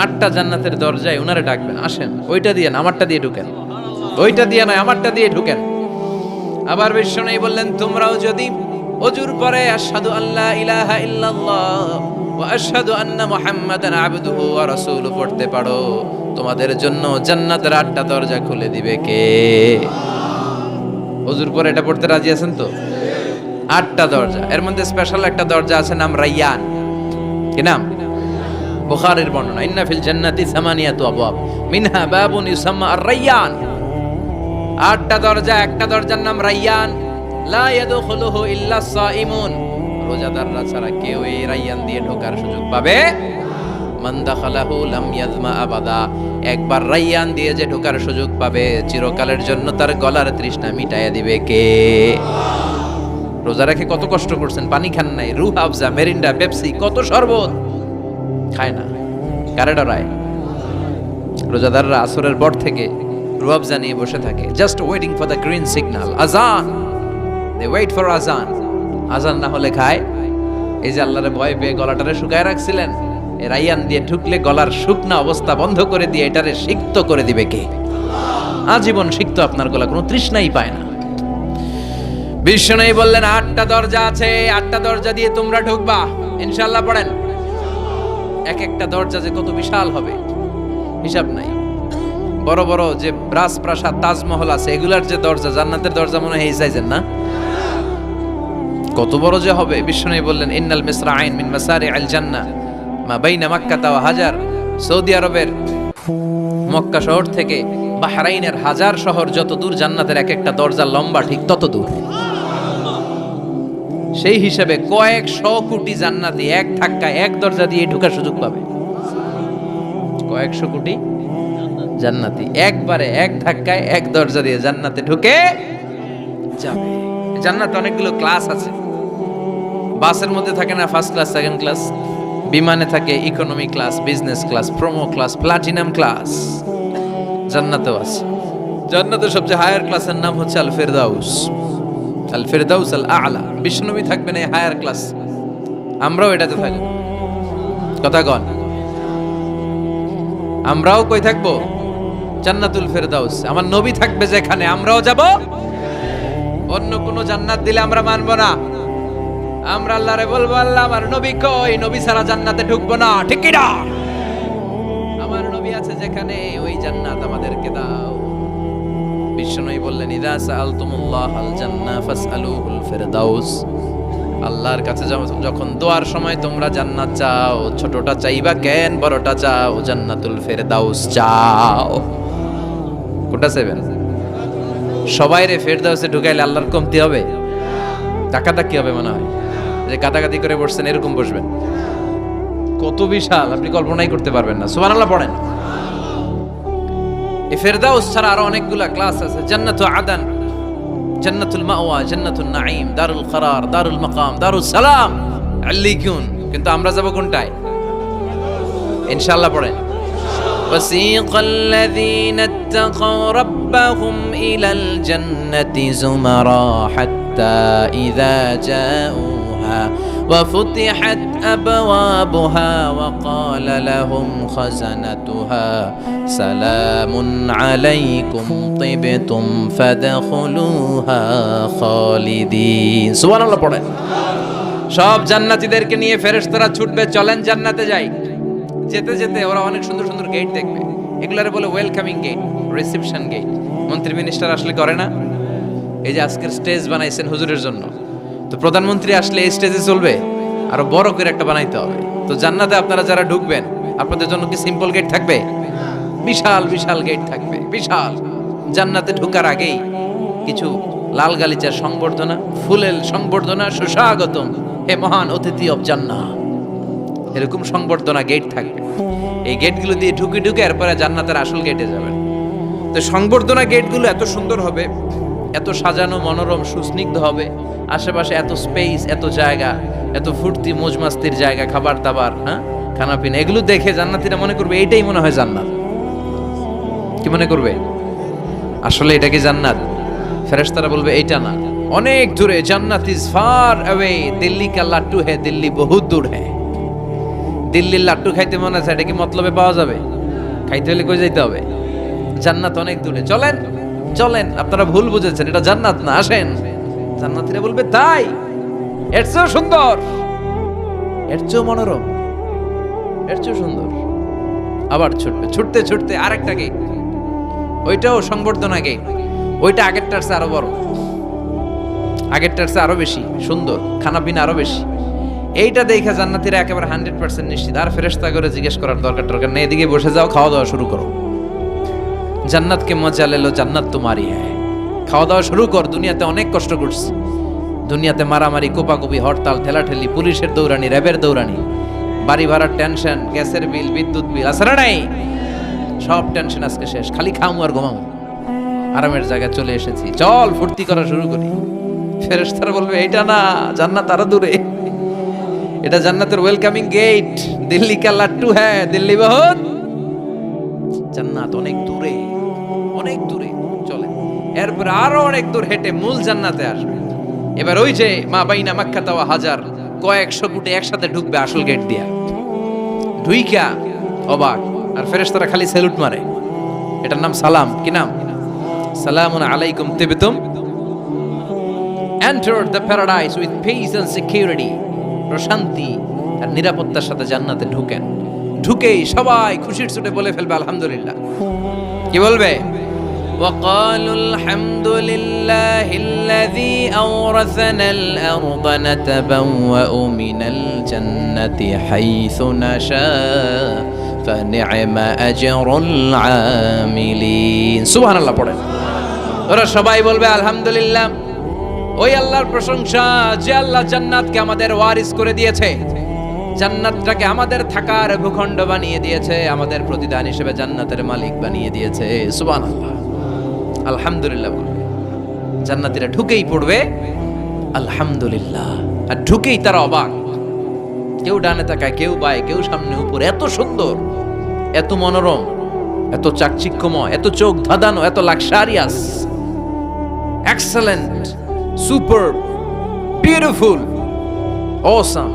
8টা জান্নাতের দরজায় ওনারে ডাকবেন, আসেন ওইটা দিয়ে না আমারটা দিয়ে ঢুকেন, ওইটা দিয়ে নয় আমারটা দিয়ে ঢুকেন। আবার বিশ্বনবী বললেন তোমরাও যদি ওযুর পরে আশহাদু আল্লা ইলাহা ইল্লাল্লাহ ওয়া আশহাদু আন্না মুহাম্মাদান আবদুহু ওয়া রাসূলুহু পড়তে পারো, তোমাদের জন্য জান্নাতের 8টা দরজা খুলে দিবে কে? ওযুর পরে এটা পড়তে রাজি আছেন তো? 8টা দরজা, এর মধ্যে স্পেশাল একটা দরজা আছে নাম রায়্যান। কি নাম? বুখারীর বর্ণনা, ইন্না ফিল জান্নাতি সামানিয়াতু আবওয়াব মিনহা বাবুন ইউসাম্মা আর-রায়্যান। 8টা দরজা, একটা দরজার নাম রায়্যান। লা ইয়াদখুলুহু ইল্লা সাইমুন, রোজাদাররা ছাড়া কেউ এই রায়্যান দিয়ে ঢোকার সুযোগ পাবে। মান দাখালাহু লাম ইয়াজমা আবাদা, একবার রায়্যান দিয়ে যে ঢোকার সুযোগ পাবে চিরকালের জন্য তার গলার তৃষ্ণা মিটাইয়া দিবে কে? রোজা রেখে কত কষ্ট করছেন, পানি খান নাই, রুহ আফজা, মেরিন্ডা, পেপসি, কত শরবত খায় না, কারে ডরায়? রোজাদাররা আসরের পর থেকে রুহ আফজা নিয়ে বসে থাকে, just waiting for the green signal, আজান। দে ওয়েট ফর আজান। আজান না হলে খায়। এই যে আল্লাহরে ভয় পেয়ে গলাটারে শুকায় রাখছিলেন, এই রায়্যান দিয়ে ঢুকলে গলার শুকনা অবস্থা বন্ধ করে দিয়ে এটারে সিক্ত করে দিবে কে? আজীবন সিক্ত আপনার গলা, কোনো তৃষ্ণাই পায় না। বিশ্বনবী বললেন 8টা দরজা আছে, 8টা দরজা দিয়ে তোমরা ঢুকবা ইনশাআল্লাহ। পড়েন, এক একটা দরজা যে কত বিশাল হবে হিসাব নাই। বড় বড় যে রাজপ্রাসাদ তাজমহল আছে এগুলার যে দরজা, জান্নাতের দরজা মনে হয় এই সাইজের না, কত বড় যে হবে। বিশ্বনবী বললেন ইন্নাল মিসরাইন মিন মাসারিআল জান্নাহ মা বাইনা মাক্কাহ ওয়া হাজার। সৌদি আরবের মক্কা শহর থেকে বাহরাইনের হাজার শহর যত দূর, জান্নাতের এক একটা দরজা লম্বা ঠিক তত দূর। সেই হিসাবে কয়েকশো কোটি জান্নাতি এক ধাক্কায় এক দরজা দিয়ে ঢোকার সুযোগ পাবে। কয়েকশো কোটি জান্নাতি একবারে এক ধাক্কায় এক দরজা দিয়ে জান্নাতে ঢুকে যাবে। জান্নাতে অনেকগুলো ক্লাস আছে। বাসের মধ্যে থাকে না ফার্স্ট ক্লাস, সেকেন্ড ক্লাস, বিমানে থাকে economy class, business class, promo class, platinum class. জান্নাতেও আছে। জান্নাতের সবচেয়ে হায়ার ক্লাসের নাম হচ্ছে আল ফিরদাউস, আল ফিরদাউস আল আ'লা। বিশ্বনবী থাকবেন এই হায়ার ক্লাস, আমরাও এটাতে থাকব। কথা কন, আমরাও কই থাকবো? জান্নাতুল ফিরদাউস। আমার নবী থাকবে যেখানে, আমরাও যাব। অন্য কোন জান্নাত দিলে আমরা মানব না। আমরা আল্লাহরে বলবো, আল্লাহ আমার নবী কই? নবী ছাড়া জান্নাতে ঢুকবো না, ঠিক কি না? আমার নবী আছে যেখানে, ওই জান্নাত আমাদেরকে দাও। বিশ্বনবী বললেন ইযা সাআলতুমুল্লাহ আল জান্নাহ ফাসআলুহুল ফিরদাউস। আল্লাহর কাছে যখন দোয়ার সময় তোমরা জান্নাত চাও, ছোটটা চাইবা কেন, বড়টা চাও, জান্নাতুল ফিরদাউস চাও। কোনটা চাইবেন? সবাই রে ফিরদাউসে ঢুকাইলে আল্লাহর কমতি হবে? টাকাটা হবে মনে হয় যে কাটাকাটি করে বসছেন এরকম বসবেন। কত বিশাল আপনি কল্পনাই করতে পারবেন না। সুবহানাল্লাহ পড়েন। এই ফিরদাউস ছাড়া আরো অনেকগুলা ক্লাস আছে। জান্নাতুল আদন, জান্নাতুল মাওয়া, জান্নাতুন নাঈম, দারুল করার, দারুল মাকাম, দারুস সালাম, আল্লিকুন। কিন্তু আমরা যাব কোনটায়? ইনশাআল্লাহ পড়েন। وسيق الذين اتقوا ربهم إلى الجنة زمرا حتى إذا جاءوها وفتحت أبوابها وقال لهم خزنتها سلام عليكم طبتم فادخلوها خالدين। سبحان الله পড়েন। সব জান্নাতীদেরকে নিয়ে ফেরেশতারা ছুটবে, চলেন জান্নাতে যাই। যেতে যেতে ওরা অনেক সুন্দর সুন্দর গেট দেখবে। এগুলারে বলে ওয়েলকামিং গেট, রিসেপশন গেট। মন্ত্রী মিনিস্টার আসলে করে না? এই যে আজকের স্টেজ বানাইছেন হুজুরের জন্য, তো প্রধানমন্ত্রী আসলে এই স্টেজে চলবে, আরো বড় করে একটা বানাইতে হবে। তো জান্নাতে আপনারা যারা ঢুকবেন, আপনাদের জন্য কি সিম্পল গেট থাকবে? বিশাল বিশাল গেট থাকবে, বিশাল। জান্নাতে ঢোকার আগেই কিছু লাল গালিচার সংবর্ধনা, ফুলের সংবর্ধনা, সুস্বাগতম হে মহান অতিথি অব জান্নাহ, এরকম সংবর্ধনা গেট থাকবে। এই গেটগুলো দিয়ে ঢুকে ঢুকে এরপরে জান্নাতের আসল গেটে যাবেন। তো সংবর্ধনা গেটগুলো এত সুন্দর হবে, এত সাজানো, মনোরম, সুস্নিগ্ধ হবে। আশেপাশে এত স্পেস, এত জায়গা, এত ফুর্তি মজমাস্তির জায়গা, খাবার দাবার, হ্যাঁ, খানা পিনা, এগুলো দেখে জান্নাতীরা মনে করবে এইটাই মনে হয় জান্নাত। কি মনে করবে? আসলে এটা কি জান্নাত? ফেরেশতারা বলবে এইটা না, অনেক দূরে। জান্নাত ইজ ফার অ্যাওয়ে, দিল্লি কা লাট্টু হ্যায়, দিল্লি বহুত দূর হ্যায়। দিল্লির লাট্টু খাইতে মনে আছে, এটা কি মতলবে পাওয়া যাবে? খাইতে হলে কই যাইতে হবে? জান্নাত অনেক দূরে। চলেন চলেন, আপনারা ভুল বুঝেছেন, এটা জান্নাত না, আসেন। জান্নাতীরা বলবে তাই? এর চেয়েও সুন্দর, এর চেয়েও মনোরম, এর চেয়েও সুন্দর। আবার ছুটবে, ছুটতে ছুটতে আরেকটা গেট, ওইটাও সংবর্ধনা গেট। ওইটা আগেরটার চেয়ে আরো বড়, আগেরটার চেয়ে আরো বেশি সুন্দর, খানা পিনা আরো বেশি। এইটা দেখে জান্নাতীরা একেবারে 100% নিশ্চিত। আর ফেরেশতা করে জিজ্ঞেস করার দরকার নেই, এদিকে বসে যাও, খাওয়া দাওয়া শুরু করো। জান্নাতকে মজা লেলো, জান্নাত তোমারই হ্যায়। খাওয়া দাওয়া শুরু কর, দুনিয়াতে অনেক কষ্ট করছি। দুনিয়াতে মারামারি, কোপাকুপি, হরতাল, ঠেলাঠেলি, পুলিশের দৌড়ানি, র্যাবের দৌড়ানি, বাড়ি ভাড়ার টেনশন, গ্যাসের বিল, বিদ্যুৎ বিল, আসলে নাই, সব টেনশন আজকে শেষ। খালি খামু আর ঘুমামু, আরামের জায়গায় চলে এসেছি, চল ফুর্তি করা শুরু করি। ফেরেশতারা বলবে এইটা না, জান্নাত আরো দূরে। এটা জান্নাতের ওয়েলকামিং গেট। দিল্লি কা লাট্টু হ্যায়, দিল্লি বহুত, জান্নাত অনেক দূরে, অনেক দূরে। চলে এরপর আরো অনেক দূর হেঁটে মূল জান্নাতে আসবে। এবার ওই যে মা বাইনা মাক্কা ওয়া হাজার, কয়েকশো কোটি একসাথে ঢুকবে আসল গেট দিয়া। ঢুইকা অবাক, আর ফেরেশতারা খালি স্যালুট মারে। এটার নাম সালাম। কি নাম? সালামুন আলাইকুম তিবতুম। entered the paradise with peace and security. প্রশান্তি আর নিরাপত্তার সাথে জান্নাতে ঢুকেন। ঢুকেই সবাই খুশির চোটে বলে ফেলবে আলহামদুলিল্লাহ। কি বলবে? وقالوا الحمد لله الذي أورثنا الأرض نتبوأ من الجنة حيث نشاء فنعم أجر العاملين سبحان الله পড়েন। ওরা সবাই বলবে আলহামদুলিল্লাহ, ওই আল্লাহর প্রশংসা যে আল্লাহ জান্নাতকে আমাদের ওয়ারিস করে দিয়েছে, জান্নাতটাকে আমাদের থাকার ভূখণ্ড বানিয়ে দিয়েছে, আমাদের প্রতিদান হিসেবে জান্নাতের মালিক বানিয়ে দিয়েছে। সুবহানাল্লাহ, আলহামদুলিল্লাহ বলবে। জান্নাতীরা ঢুকেই পড়বে আলহামদুলিল্লাহ, আর ঢুকেই তারা অবাক। কেউ ডানে তাকায়, কেউ বায়ে, কেউ সামনে উপরে। এত সুন্দর, এত মনোরম, এত চাকচিক্যময়, এত চোখ ধাঁধানো, এত luxurious, excellent, super, beautiful, awesome,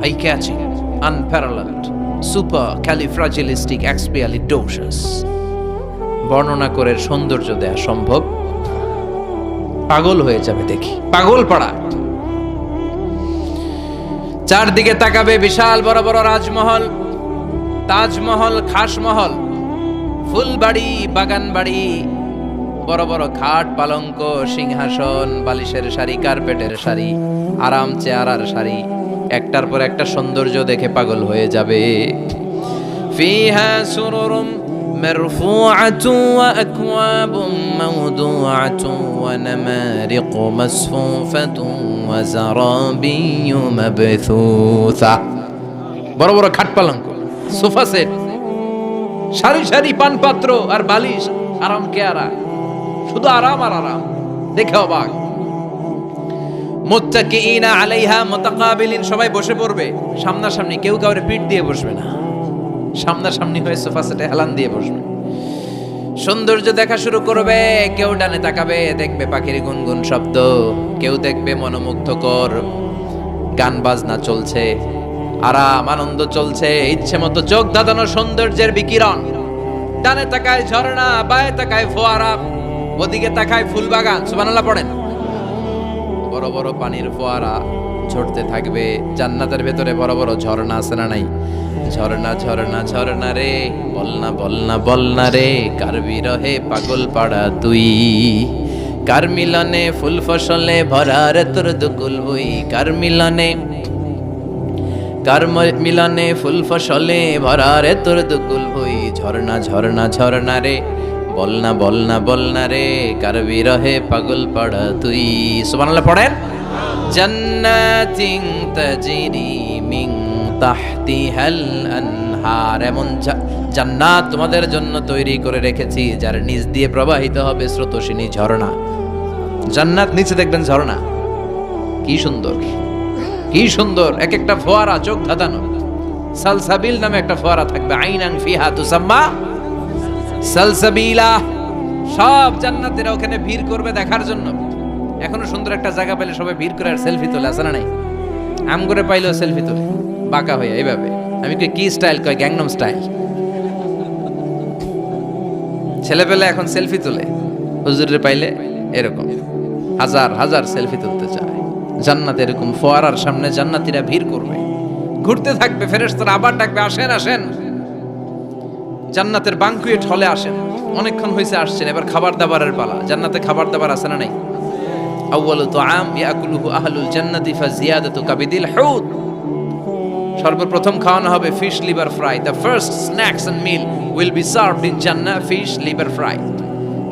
eye-catching, unparalleled, supercalifragilisticexpialidocious। বর্ণনা করে সৌন্দর্য দেয়া সম্ভব? পাগল হয়ে যাবে দেখি, পাগল পাড়া। চারদিকে তাকাবে, বিশাল বড় বড় রাজমহল, তাজমহল, খাসমহল, ফুলবাড়ি, বাগান বাড়ি, বড় বড় খাট, পালঙ্ক, সিংহাসন, বালিশের সারি, কার্পেটের সারি, আরাম চেয়ারার সারি, একটার পর একটা সৌন্দর্য দেখে পাগল হয়ে যাবে। ফিহা সুরুরুম মারফুআতু ওয়া আকওয়াবুম মাওদুআতু ওয়া নামারিকু মাসফুফাতু ওয়া যারাবিয়্যু মাবথুসা। বড় বড় খাট পালঙ্ক, সোফা সেট, সারি সারি পানপাত্র আর বালিশ, আরাম কেয়ারা, শুধু আরাম আর আরাম, দেখে অবাক। মুত্তাকিইনা আলাইহা মুতাকাবিলিন, সবাই বসে পড়বে সামনাসামনি, কেউ কাউরে পিঠ দিয়ে বসবে না, সামনাসামনি হয়ে সোফা সেটে হেলান দিয়ে বসবে। সৌন্দর্য দেখা শুরু করবে, কেউ ডানে তাকাবে, দেখবে পাখির গুনগুন শব্দ, কেউ দেখবে মনোমুগ্ধকর গান বাজনা চলছে, আরাম আনন্দ চলছে, ইচ্ছে মতো চোখ ধাঁধানো সৌন্দর্যের বিকিরণ। ডানে তাকায় ঝর্ণা, বায়ে তাকায় ফোয়ারা, ওদিকে তাকায় ফুলবাগান। সুবহানাল্লাহ পড়েন। বড় বড় পানির ফোয়ারা ঝরতে থাকবে। জান্নাতের ভেতরে বড় বড় ঝর্ণা আছে না নাই? ঝর্ণা ঝর্ণা ঝর্ণা রে, বলনা বলনা বলনা রে, কার বিরহে পাগল পাড়া তুই, কার মিলনে ফুল ফসলে ভরা রে তোর দুকুল বই, কার মিলনে ফুল ফসলে ভরা রে তোর দুকুল বই। ঝর্ণা ঝর্ণা ঝর্ণা রে, বলনা বলনা বলনা রে, কার বিরহে পাগল পাড়া তুই। সুবহানাল্লাহ পড়েন। জান্নাতিন তাজরি মিন তাহতিহাল আনহার, এমন জান্নাত তোমাদের জন্য তৈরি করে রেখেছি যার নিচ দিয়ে প্রবাহিত হবে স্রোতস্বিনী ঝর্ণা। জান্নাত, নিচে দেখবেন ঝর্ণা, কি সুন্দর, কি সুন্দর, এক একটা ফোয়ারা চোখ ধাঁধানো। সালসাবিল নামে একটা ফোয়ারা থাকবে, আইনান ফিহা তুসাম্মা সালসাবিলা। সব জান্নাতীরা ওখানে ভিড় করবে দেখার জন্য। এখনো সুন্দর একটা জায়গা পেলে সবাই ভিড় করে আর সেলফি তোলে, আছে না নাই? আম করে পাইলেও সেলফি তোলে বাঁকা হয়ে এইভাবে। আমি কি স্টাইল কয়? Gangnam style. ছেলে পেলে এখন সেলফি তোলে, হুজুরে পাইলে এরকম হাজার হাজার সেলফি তুলতে চায়। জান্নাত এরকম ফোয়ারার সামনে জান্নাতীরা ভিড় করবে, ঘুরতে থাকবে, ফেরেশতারা আবার ডাকবে, আসেন আসেন, জান্নাতের বাঙ্কুয়েট হলে আসেন। অনেকক্ষণ হয়েছে আসছেন, এবার খাবার দাবারের পালা। জান্নাতে খাবার দাবার আছে না নাই? আউয়ালু তুআম ইয়াকুলুহু আহলুল জান্নাতি ফাজিয়াদাতু কাবিদিল হুত। সর্বপ্রথম খাওয়ানো হবে fish liver fry. The first snacks and meal will be served in জান্নাহ ফিশ লিভার ফ্রাই।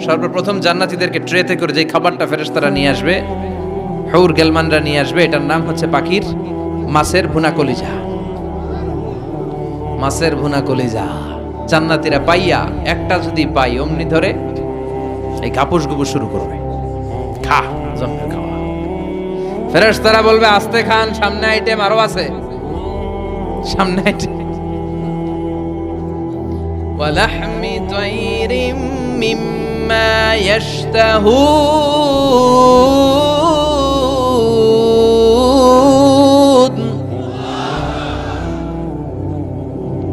সর্বপ্রথম জান্নাতীদেরকে ট্রেতে করে যে খাবারটা ফেরেশতারা নিয়ে আসবে, হুর গেলমানরা নিয়ে আসবে, এটার নাম হচ্ছে পাখির মাছের ভুনা কলিজা। মাছের ভুনা কলিজা জান্নাতীরা পাইয়া একটা যদি পাই অমনি ধরে এই গাপুস গুপুস শুরু করবে, খা জমে খাওয়া। ফেরেশতারা বলবে আস্তে খান, সামনে আইটেম আরো আছে, সামনে আইটেম। ওয়ালাহমি তাইরিম মিম্মা ইয়াশতাহুন।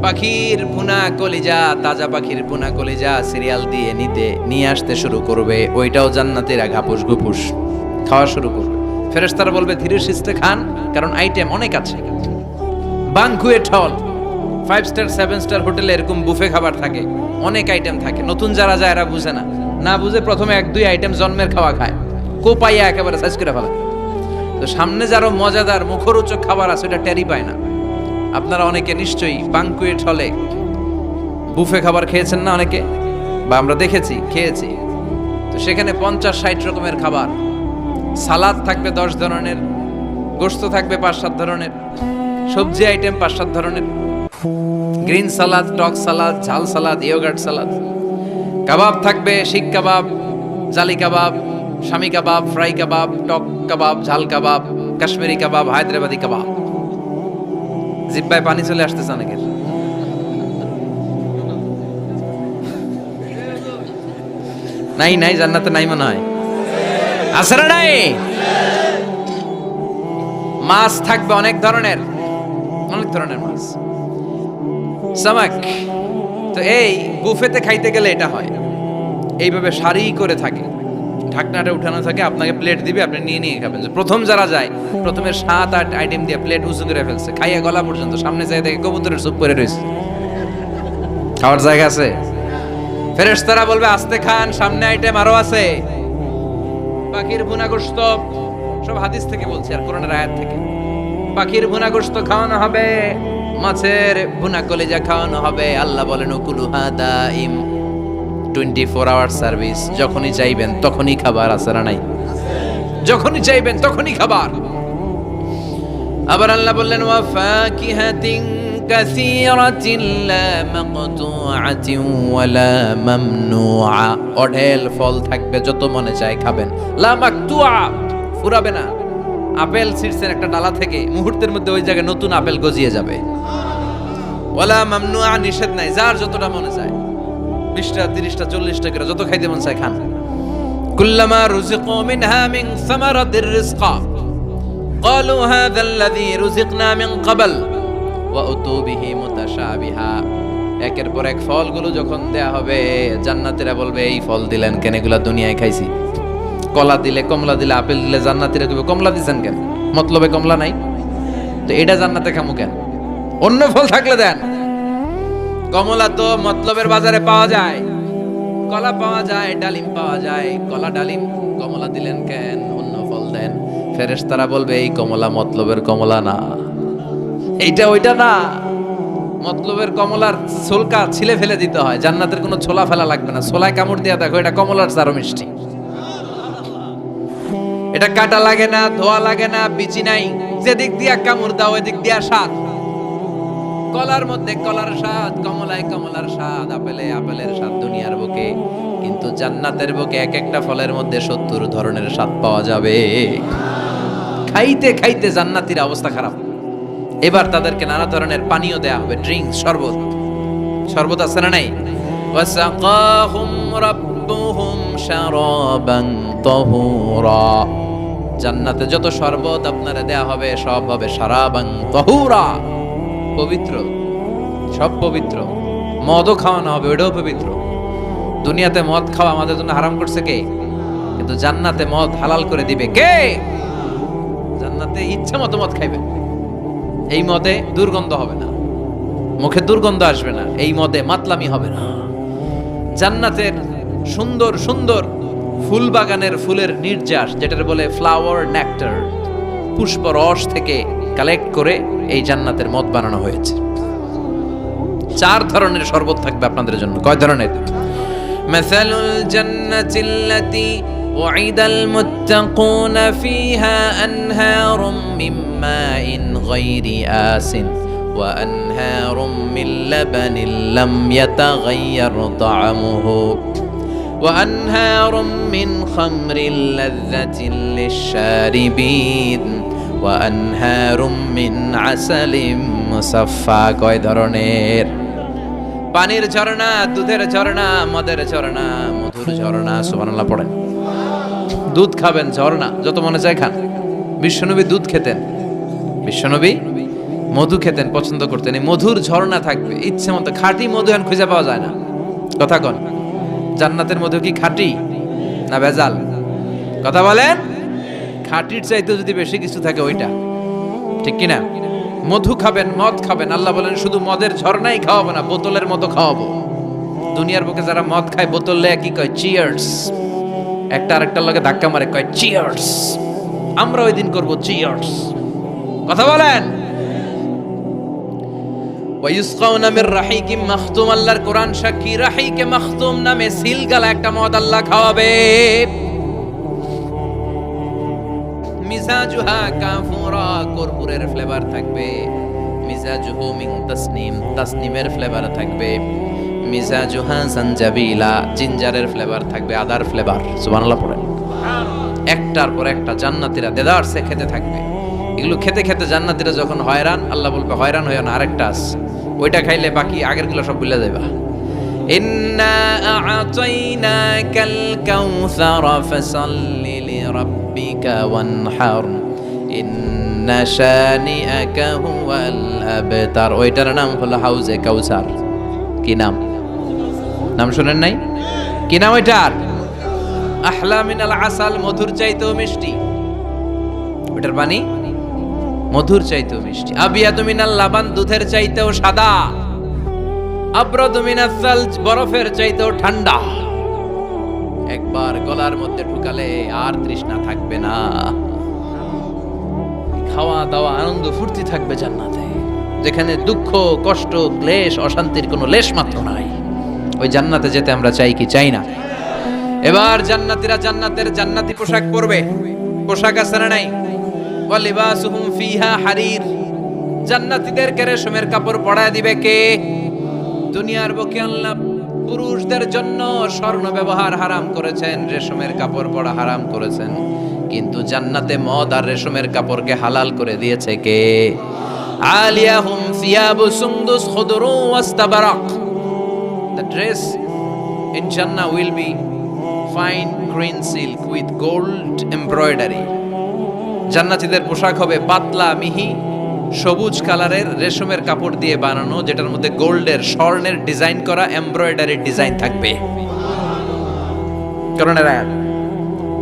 পাখির ভুনা কলিজা, তাজা পাখির ভুনা কলিজা সিরিয়াল দিয়ে নিয়ে আসতে শুরু করবে। ওইটাও জান্নাতীরা ঘাপুস ঘুপুস খাওয়া শুরু করবে। ফেরেশতারা বলবে ধীরে সুস্থে খান, কারণ আইটেম অনেক আছে। বানকুয়েট হল, 5 স্টার 7 স্টার হোটেলে এরকম বুফে খাবার থাকে, অনেক আইটেম থাকে। নতুন যারা যায় এরা বুঝে না, না বুঝে প্রথমে 1-2 আইটেম জন্মের খাওয়া খায়, কোপাইয়া একেবারে সাইজ করে ফেলে। তো সামনে যারও মজাদার মুখরোচক খাবার আছে ওটা টেরি পায় না। আপনারা অনেকে নিশ্চয়ই বানকুয়েট হলে বুফে খাবার খেয়েছেন না অনেকে, বা আমরা দেখেছি, খেয়েছি। তো সেখানে 50-60 রকমের খাবার, সালাদ থাকবে 10 ধরনের, গোশত থাকবে 5-7 ধরনের, সবজি আইটেম 5-7 ধরনের, গ্রিন সালাদ, টক সালাদ, ঝাল সালাদ, ইয়োগার্ট সালাদ, কাবাব থাকবে, শিক কাবাব, জালি কাবাব, শামি কাবাব, ফ্রাই কাবাব, টক কাবাব, ঝাল কাবাব, কাশ্মীরি কাবাব, হায়দ্রাবাদি কাবাব। জিব্বায় পানি চলে আসতেছে অনেকের। নাই নাই, জান্নাতে নাই মনে হয়, আছে না নাই? মাছ থাকবে অনেক ধরনের, অনেক ধরনের মাছ, সামাক। তো এই বুফেতে খাইতে গেলে এটা হয়, এইভাবে সারি করে থাকে, ঢাকনাটা উঠানো থাকে, আপনাকে প্লেট দিবে, আপনি নিয়ে নিয়ে খাবেন। প্রথম যারা যায় প্রথমে 7-8 আইটেম দিয়ে প্লেট উঁচু করে ফেলছে, খাইয়া গলা পর্যন্ত, সামনে যায় দেখে কবুতরের স্যুপ করে রয়েছে, খাওয়ার জায়গা আছে। ফেরেশতারা বলবে আস্তে খান, সামনে আইটেম আরো আছে। পাখির ভুনা গোশত, সব হাদিস থেকে বলছি আর কোরআনের আয়াত থেকে। পাখির ভুনা গোশত খাওয়ানো হবে, মাছের ভুনা কলিজা খাওয়ানো হবে। আল্লাহ বলেন উকুলুহা দাইম, 24 আওয়ার সার্ভিস, যখনই চাইবেন তখনই খাবার, আছে না নাই? যখনই চাইবেন তখনই খাবার। আবার আল্লাহ বললেন ওয়া ফাকিহাতিন কাসীরাতিন লা মাকতুআতিন ওয়া লা মামনুআ, অঢেল ফল থাকবে, যত মনে চায় খাবেন। লা মাকতুআ, ফুরাবে না। আপেল ছিঁড়ছেন একটা ডালা থেকে, মুহূর্তের মধ্যে ওই জায়গায় নতুন আপেল গজিয়ে যাবে। ওয়া লা মামনুআ, নিষেধ নাই, যার যতটা মনে চায়, 20টা 30টা 40টা করে যত খাইতে মন চায় খান। কুল্লামা রুজিকু মিনহা মিন সামারাতির রিজকা ক্বালু হাযাল্লাযী রুজিকনা মিন ক্বাবল ওয়া উতু বিহি মুতাশাবিহা। একের পর এক ফলগুলো যখন দেয়া হবে, জান্নাতীরা বলবে এই ফল দিলেন কেন, এগুলা দুনিয়ায় খাইছি। কলা দিলে, কমলা দিলে, আপেল দিলে, জান্নাতীরা কইবে কমলা দিছেন কেন, মতলবে কমলা নাই, তো এটা জান্নাতে খামু কেন, অন্য ফল থাকলে দেন। কমলা তো মতলবের বাজারে পাওয়া যায়, কলা পাওয়া যায়, ডালিম পাওয়া যায়, কলা ডালিম, কমলা দিলেন কেন, অন্য ফল দেন। ফেরেশতারা বলবে এই কমলা মতলবের কমলা না, এইটা ওইটা না, মতলবের কমলার ছোলকা ছিলে ফেলে দিতে হয়, জান্নাতের কোনো ছোলা ফেলা লাগবে না, ছোলায় কামড় দিয়া দেখো, এটা কমলার চারো মিষ্টি, এটা কাটা লাগে না, ধোয়া লাগে না, বিচি নাই, যেদিক দিয়া কামড় দাও এদিক দিয়া স্বাদ। কলার মধ্যে কলার স্বাদ, কমলায় কমলার স্বাদ, আপেলে আপেলের স্বাদ দুনিয়ার বুকে, কিন্তু জান্নাতের বুকে এক একটা ফলের মধ্যে 70 ধরনের স্বাদ পাওয়া যাবে। খাইতে খাইতে জান্নাতীর অবস্থা খারাপ। এবার তাদেরকে নানা ধরনের পানীয় দেয়া হবে, ড্রিঙ্কস, শরবত। শরবত আছে না নাই? ওয়াসাকাহুম রাব্বুহুম শারাবান তাহুরা, জান্নাতে যত শরবত আপনারা দেয়া হবে সব হবে শারাবান তাহুরা, পবিত্র, সব পবিত্র। মদও খাওয়ানো হবে, ওটাও পবিত্র। দুনিয়াতে মদ খাওয়া আমাদের জন্য হারাম করছে কে? কিন্তু জান্নাতে মদ হালাল করে দিবে কে? জান্নাতে ইচ্ছা মতো মদ খাইবেন, এই মদে দুর্গন্ধ হবে না, মুখে দুর্গন্ধ আসবে না, এই মদে মাতলামি হবে না। জান্নাতের সুন্দর সুন্দর ফুল বাগানের ফুলের নির্যাস, যেটার বলে ফ্লাওয়ার নেক্টার, পুষ্প রস থেকে কালেক্ট করে এই জান্নাতের মদ বানানো হয়েছে। 4 ধরনের শরবত থাকবে আপনাদের জন্য। কয় ধরনের? মাসালুল জান্নাতিল্লাতী উইদাল মুত্তাকুনা ফিহা আনহারুম মিন মাইন গায়রি আসিন ওয়া আনহারুম মিন লাবানিন লাম ইয়াতাগায়্যার তা'আমুহু ওয়া আনহারুম মিন খামরিন লাযযাতিন লিশ-শারিবিন ওয়া আনহারুম মিন আসালিম মুসাফফা। কয় ধরনের? পানির ঝর্ণা, দুধের ঝর্ণা, মদের ঝর্ণা, মধুর ঝর্ণা। সুবহানাল্লাহ পড়েন। দুধ খাবেন, ঝর্ণা যত মনে চায় খান। বিশ্বনবী দুধ খেতেন, বিশ্বনবী মধু খেতেন, পছন্দ করতেন। এই মধুর ঝর্ণা থাকবে ইচ্ছে মতো। খাঁটি মধু এখন খুঁজে পাওয়া যায় না, কথা কন। জান্নাতের মধু কি খাঁটি না ভেজাল? কথা বলেন। খাঁটির চাইতে যদি বেশি কিছু থাকে ওইটা, ঠিক কিনা? মধু খাবেন, মদ খাবেন, আল্লাহ বলেন শুধু মদের ঝর্ণাই খাওয়াবো না, বোতলের মতো খাওয়াবো। দুনিয়ার বুকে যারা মদ খায় বোতল লেয়া কি কয়? চিয়ার্স। একটা আরেকটার লগে ধাক্কা মারে কয় চিয়ার্স। আমরা ওই দিন করবো চিয়ার্স। কথা বলেন। ওয়ায়ুসকাউনা মির রাহিকিম মাখতুম, আল্লাহর কোরআন সাক্ষী, রাহিকে মাখতুম নামে সিলগালা একটা মদ আল্লাহ খাওয়াবে। মিজাজুহা কাফুরা, কর্পূরের ফ্লেভার থাকবে। মিজাজুহু মিন তাসনিম, তাসনিমের ফ্লেভার থাকবে। মিজাজুহা জানজাবিলা, জিঞ্জারের ফ্লেভার থাকবে, আদার ফ্লেভার। সুবহানাল্লাহ পড়েন। একটার পর একটা জান্নাতীরা দেদারসে খেতে থাকবে। এগুলো খেতে খেতে জান্নাতীরা যখন হয়রান, আল্লাহ বলবে হয়রান হইও না, আরেকটা আছে, ওইটা খাইলে বাকি আগেরগুলো সব ভুলে যাইবা। ইন্না আ'তাইনাকাল কাউসার ফাসাল্লি লিরাব্বিকা ওয়ানহার ইন্না শানিআকা হুয়াল আবতার। ওইটার নাম হলো হাউজে কাউসার। কি নাম? নাম শুনেন নাই? কি নাম ওইটার? আহলা মিনাল আসাল, মধুর চাইতেও মিষ্টি। ওইটার পানি মধুর চাইতেও মিষ্টি। আবিয়াদু মিনাল লাবান, দুধের চাইতেও সাদা। আবরাদু মিনাস সালজ, বরফের চাইতেও ঠান্ডা। একবার গলার মধ্যে ঢুকালে আর তৃষ্ণা থাকবে না। খাওয়া দাওয়া আনন্দ ফুর্তি থাকবে জান্নাতে, যেখানে দুঃখ কষ্ট ক্লেশ অশান্তির কোনো লেশ মাত্র নাই। ওই জান্নাতে যেতে আমরা চাই কি চাই না? এবার জান্নাতীরা জান্নাতের জান্নাতি পোশাক পরবে। পোশাক আছে না নাই? ওয়ালিবাসুহুম ফিহা হারির, জান্নাতীদেরকে রেশমের কাপড় পরায় দিবে কে? দুনিয়ার বুকে আল্লাহ পুরুষদের জন্য স্বর্ণ ব্যবহার হারাম করেছেন, রেশমের কাপড় পরা হারাম করেছেন, কিন্তু জান্নাতে মদ আর রেশমের কাপড়কে হালাল করে দিয়েছে কে? আলিয়াহুম সিয়াবু সুন্দুস খুদরু ওয়াস্তাবারাক। The dress in Jannah will be fine green silk with gold embroidery. জান্নাতীদের পোশাক হবে পাতলা মিহি সবুজ কালারের রেশমের কাপড় দিয়ে বানানো, যেটার মধ্যে গোল্ডের স্বর্ণের ডিজাইন করা এমব্রয়ডারি ডিজাইন থাকবে। করোনার আয়াত,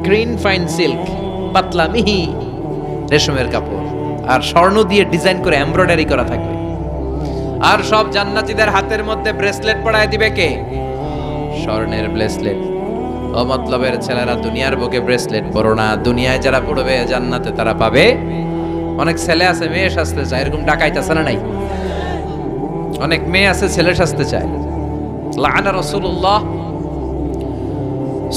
গ্রিন ফাইন সিল্ক, পাতলা মিহি রেশমের কাপড় আর স্বর্ণ দিয়ে ডিজাইন করে এমব্রয়ডারি করা থাকবে। আর সব জান্নাতীদের হাতের মধ্যে ব্রেসলেট পরায় দিবে কে? স্বর্ণের ব্রেসলেট। ও মতলবের ছেলেরা, দুনিয়ার বুকে ব্রেসলেট পরো না, দুনিয়ায় যারা পড়বে জান্নাতে তারা পাবে। অনেক ছেলে আছে মেয়ে সাজতে চায়, এরকম ডাকাইতেছে না নাই? অনেক মেয়ে আছে ছেলে সাজতে চায়। লাআনা রাসূলুল্লাহ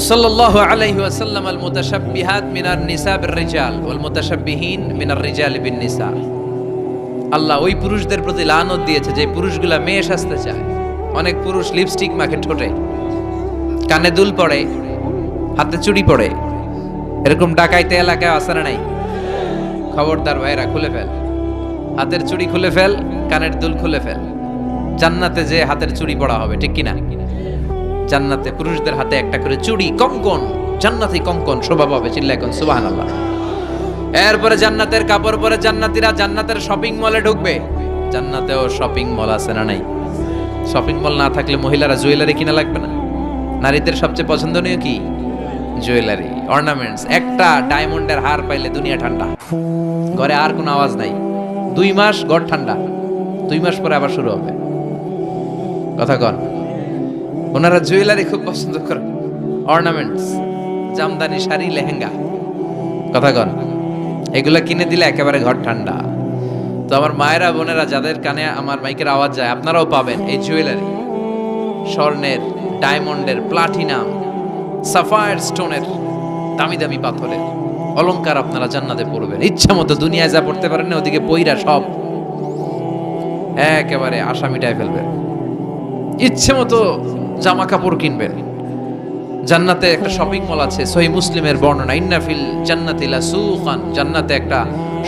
সাল্লাল্লাহু আলাইহি ওয়াসাল্লাম আল মুতাশাব্বিহাত মিনার নিসা বির রিজাল ওয়াল মুতাশাব্বিহিন মিনার রিজাল বিন নিসা। আল্লাহ ওই পুরুষদের প্রতি লানত দিয়েছে যে পুরুষগুলা মেয়ে সাজতে চায়। অনেক পুরুষ লিপস্টিক মাখে ঠোঁটে, কানে দুল পড়ে, হাতে চুড়ি পড়ে। এরকম ডাকাইতে এলাকায় আছে না নাই? খবরদার ভাইরা, খুলে ফেল, হাতের চুড়ি খুলে ফেল, কানের দুল খুলে ফেল। জান্নাতে যে হাতের চুড়ি পড়া হবে, ঠিক কিনা? জান্নাতে পুরুষদের হাতে একটা করে চুড়ি, কঙ্কন, জান্নাতি কঙ্কন শোভা পাবে। চিল্লায় কোন সুবহানাল্লাহ। এরপরে জান্নাতের কাপড় পরে জান্নাতীরা জান্নাতের শপিং মলে ঢুকবে। জান্নাতেও শপিং মল আছে না নাই? শপিং মল না থাকলে মহিলারা জুয়েলারি কিনা লাগবে না? নারীদের সবচেয়ে পছন্দনীয় কি? Jewellery, ornaments. একটা ডায়মন্ডের হার পাইলে দুনিয়া ঠান্ডা, ঘরে আর কোনো আওয়াজ নাই। 2 মাস ঘর ঠান্ডা, 2 মাস পরে আবার শুরু হবে। কথা কন। ওনারা জুয়েলারি খুব পছন্দ করেন, অর্নামেন্টস, জামদানি শাড়ি, লেহেঙ্গা। কথা কন। এগুলা কিনে দিলে একেবারে ঘর ঠান্ডা। তো আমার মায়েরা বোনেরা, যাদের কানে আমার মাইকের আওয়াজ যায়, আপনারাও পাবেন এই জুয়েলারি। স্বর্ণের, ডায়মন্ডের, প্লাটিনাম, সাফায়ার স্টোনের, দামি দামি পাথরের অলংকার আপনারা জান্নাতে পড়বেন। ইচ্ছা মতো দুনিয়ায় যা পড়তে পারেন না, ওদিকে পইরা সব একেবারে আশা মিটায় ফেলবেন। ইচ্ছে মতো জামা কাপড় কিনবেন। জান্নাতে একটা শপিং মল আছে, সহিহ মুসলিমের বর্ণনা, ইন্না ফিল জান্নাতি লাসুকান। জান্নাতে একটা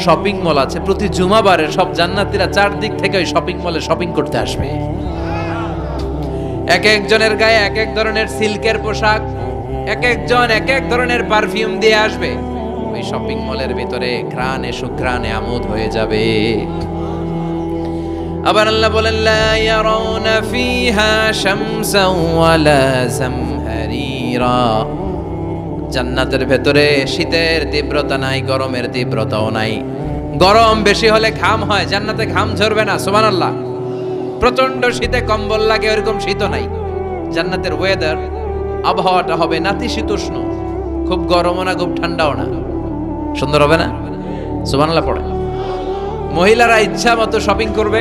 শপিং মল আছে, প্রতি জুমাবারে সব জান্নাতীরা চারদিক থেকে ওই শপিং মলে শপিং করতে আসবে। এক একজনের গায়ে এক এক ধরনের সিল্কের পোশাক, এক একজন এক এক ধরনের পারফিউম দিয়ে আসবে। ওই শপিং মলের ভিতরে ঘ্রাণে সুঘ্রাণে আমোদ হয়ে যাবে। আবার আল্লাহ বলেন, লা ইয়ারাউনা ফিহা শামসান ওয়ালা জামহারিরা। জান্নাতের ভেতরে শীতের তীব্রতা নাই, গরমের তীব্রতাও নাই। গরম বেশি হলে ঘাম হয়, জান্নাতে ঘাম ঝরবে না। সুবহানাল্লাহ। প্রচন্ড শীতে কম্বল লাগে, এরকম শীতও নাই। জান্নাতের ওয়েদার, আবহাওয়াটা হবে নাতিশীতোষ্ণ, খুব গরমও না খুব ঠান্ডাও না। সুন্দর হবে না? সুবহানাল্লাহ পড়ে। মহিলারা ইচ্ছা মতো শপিং করবে,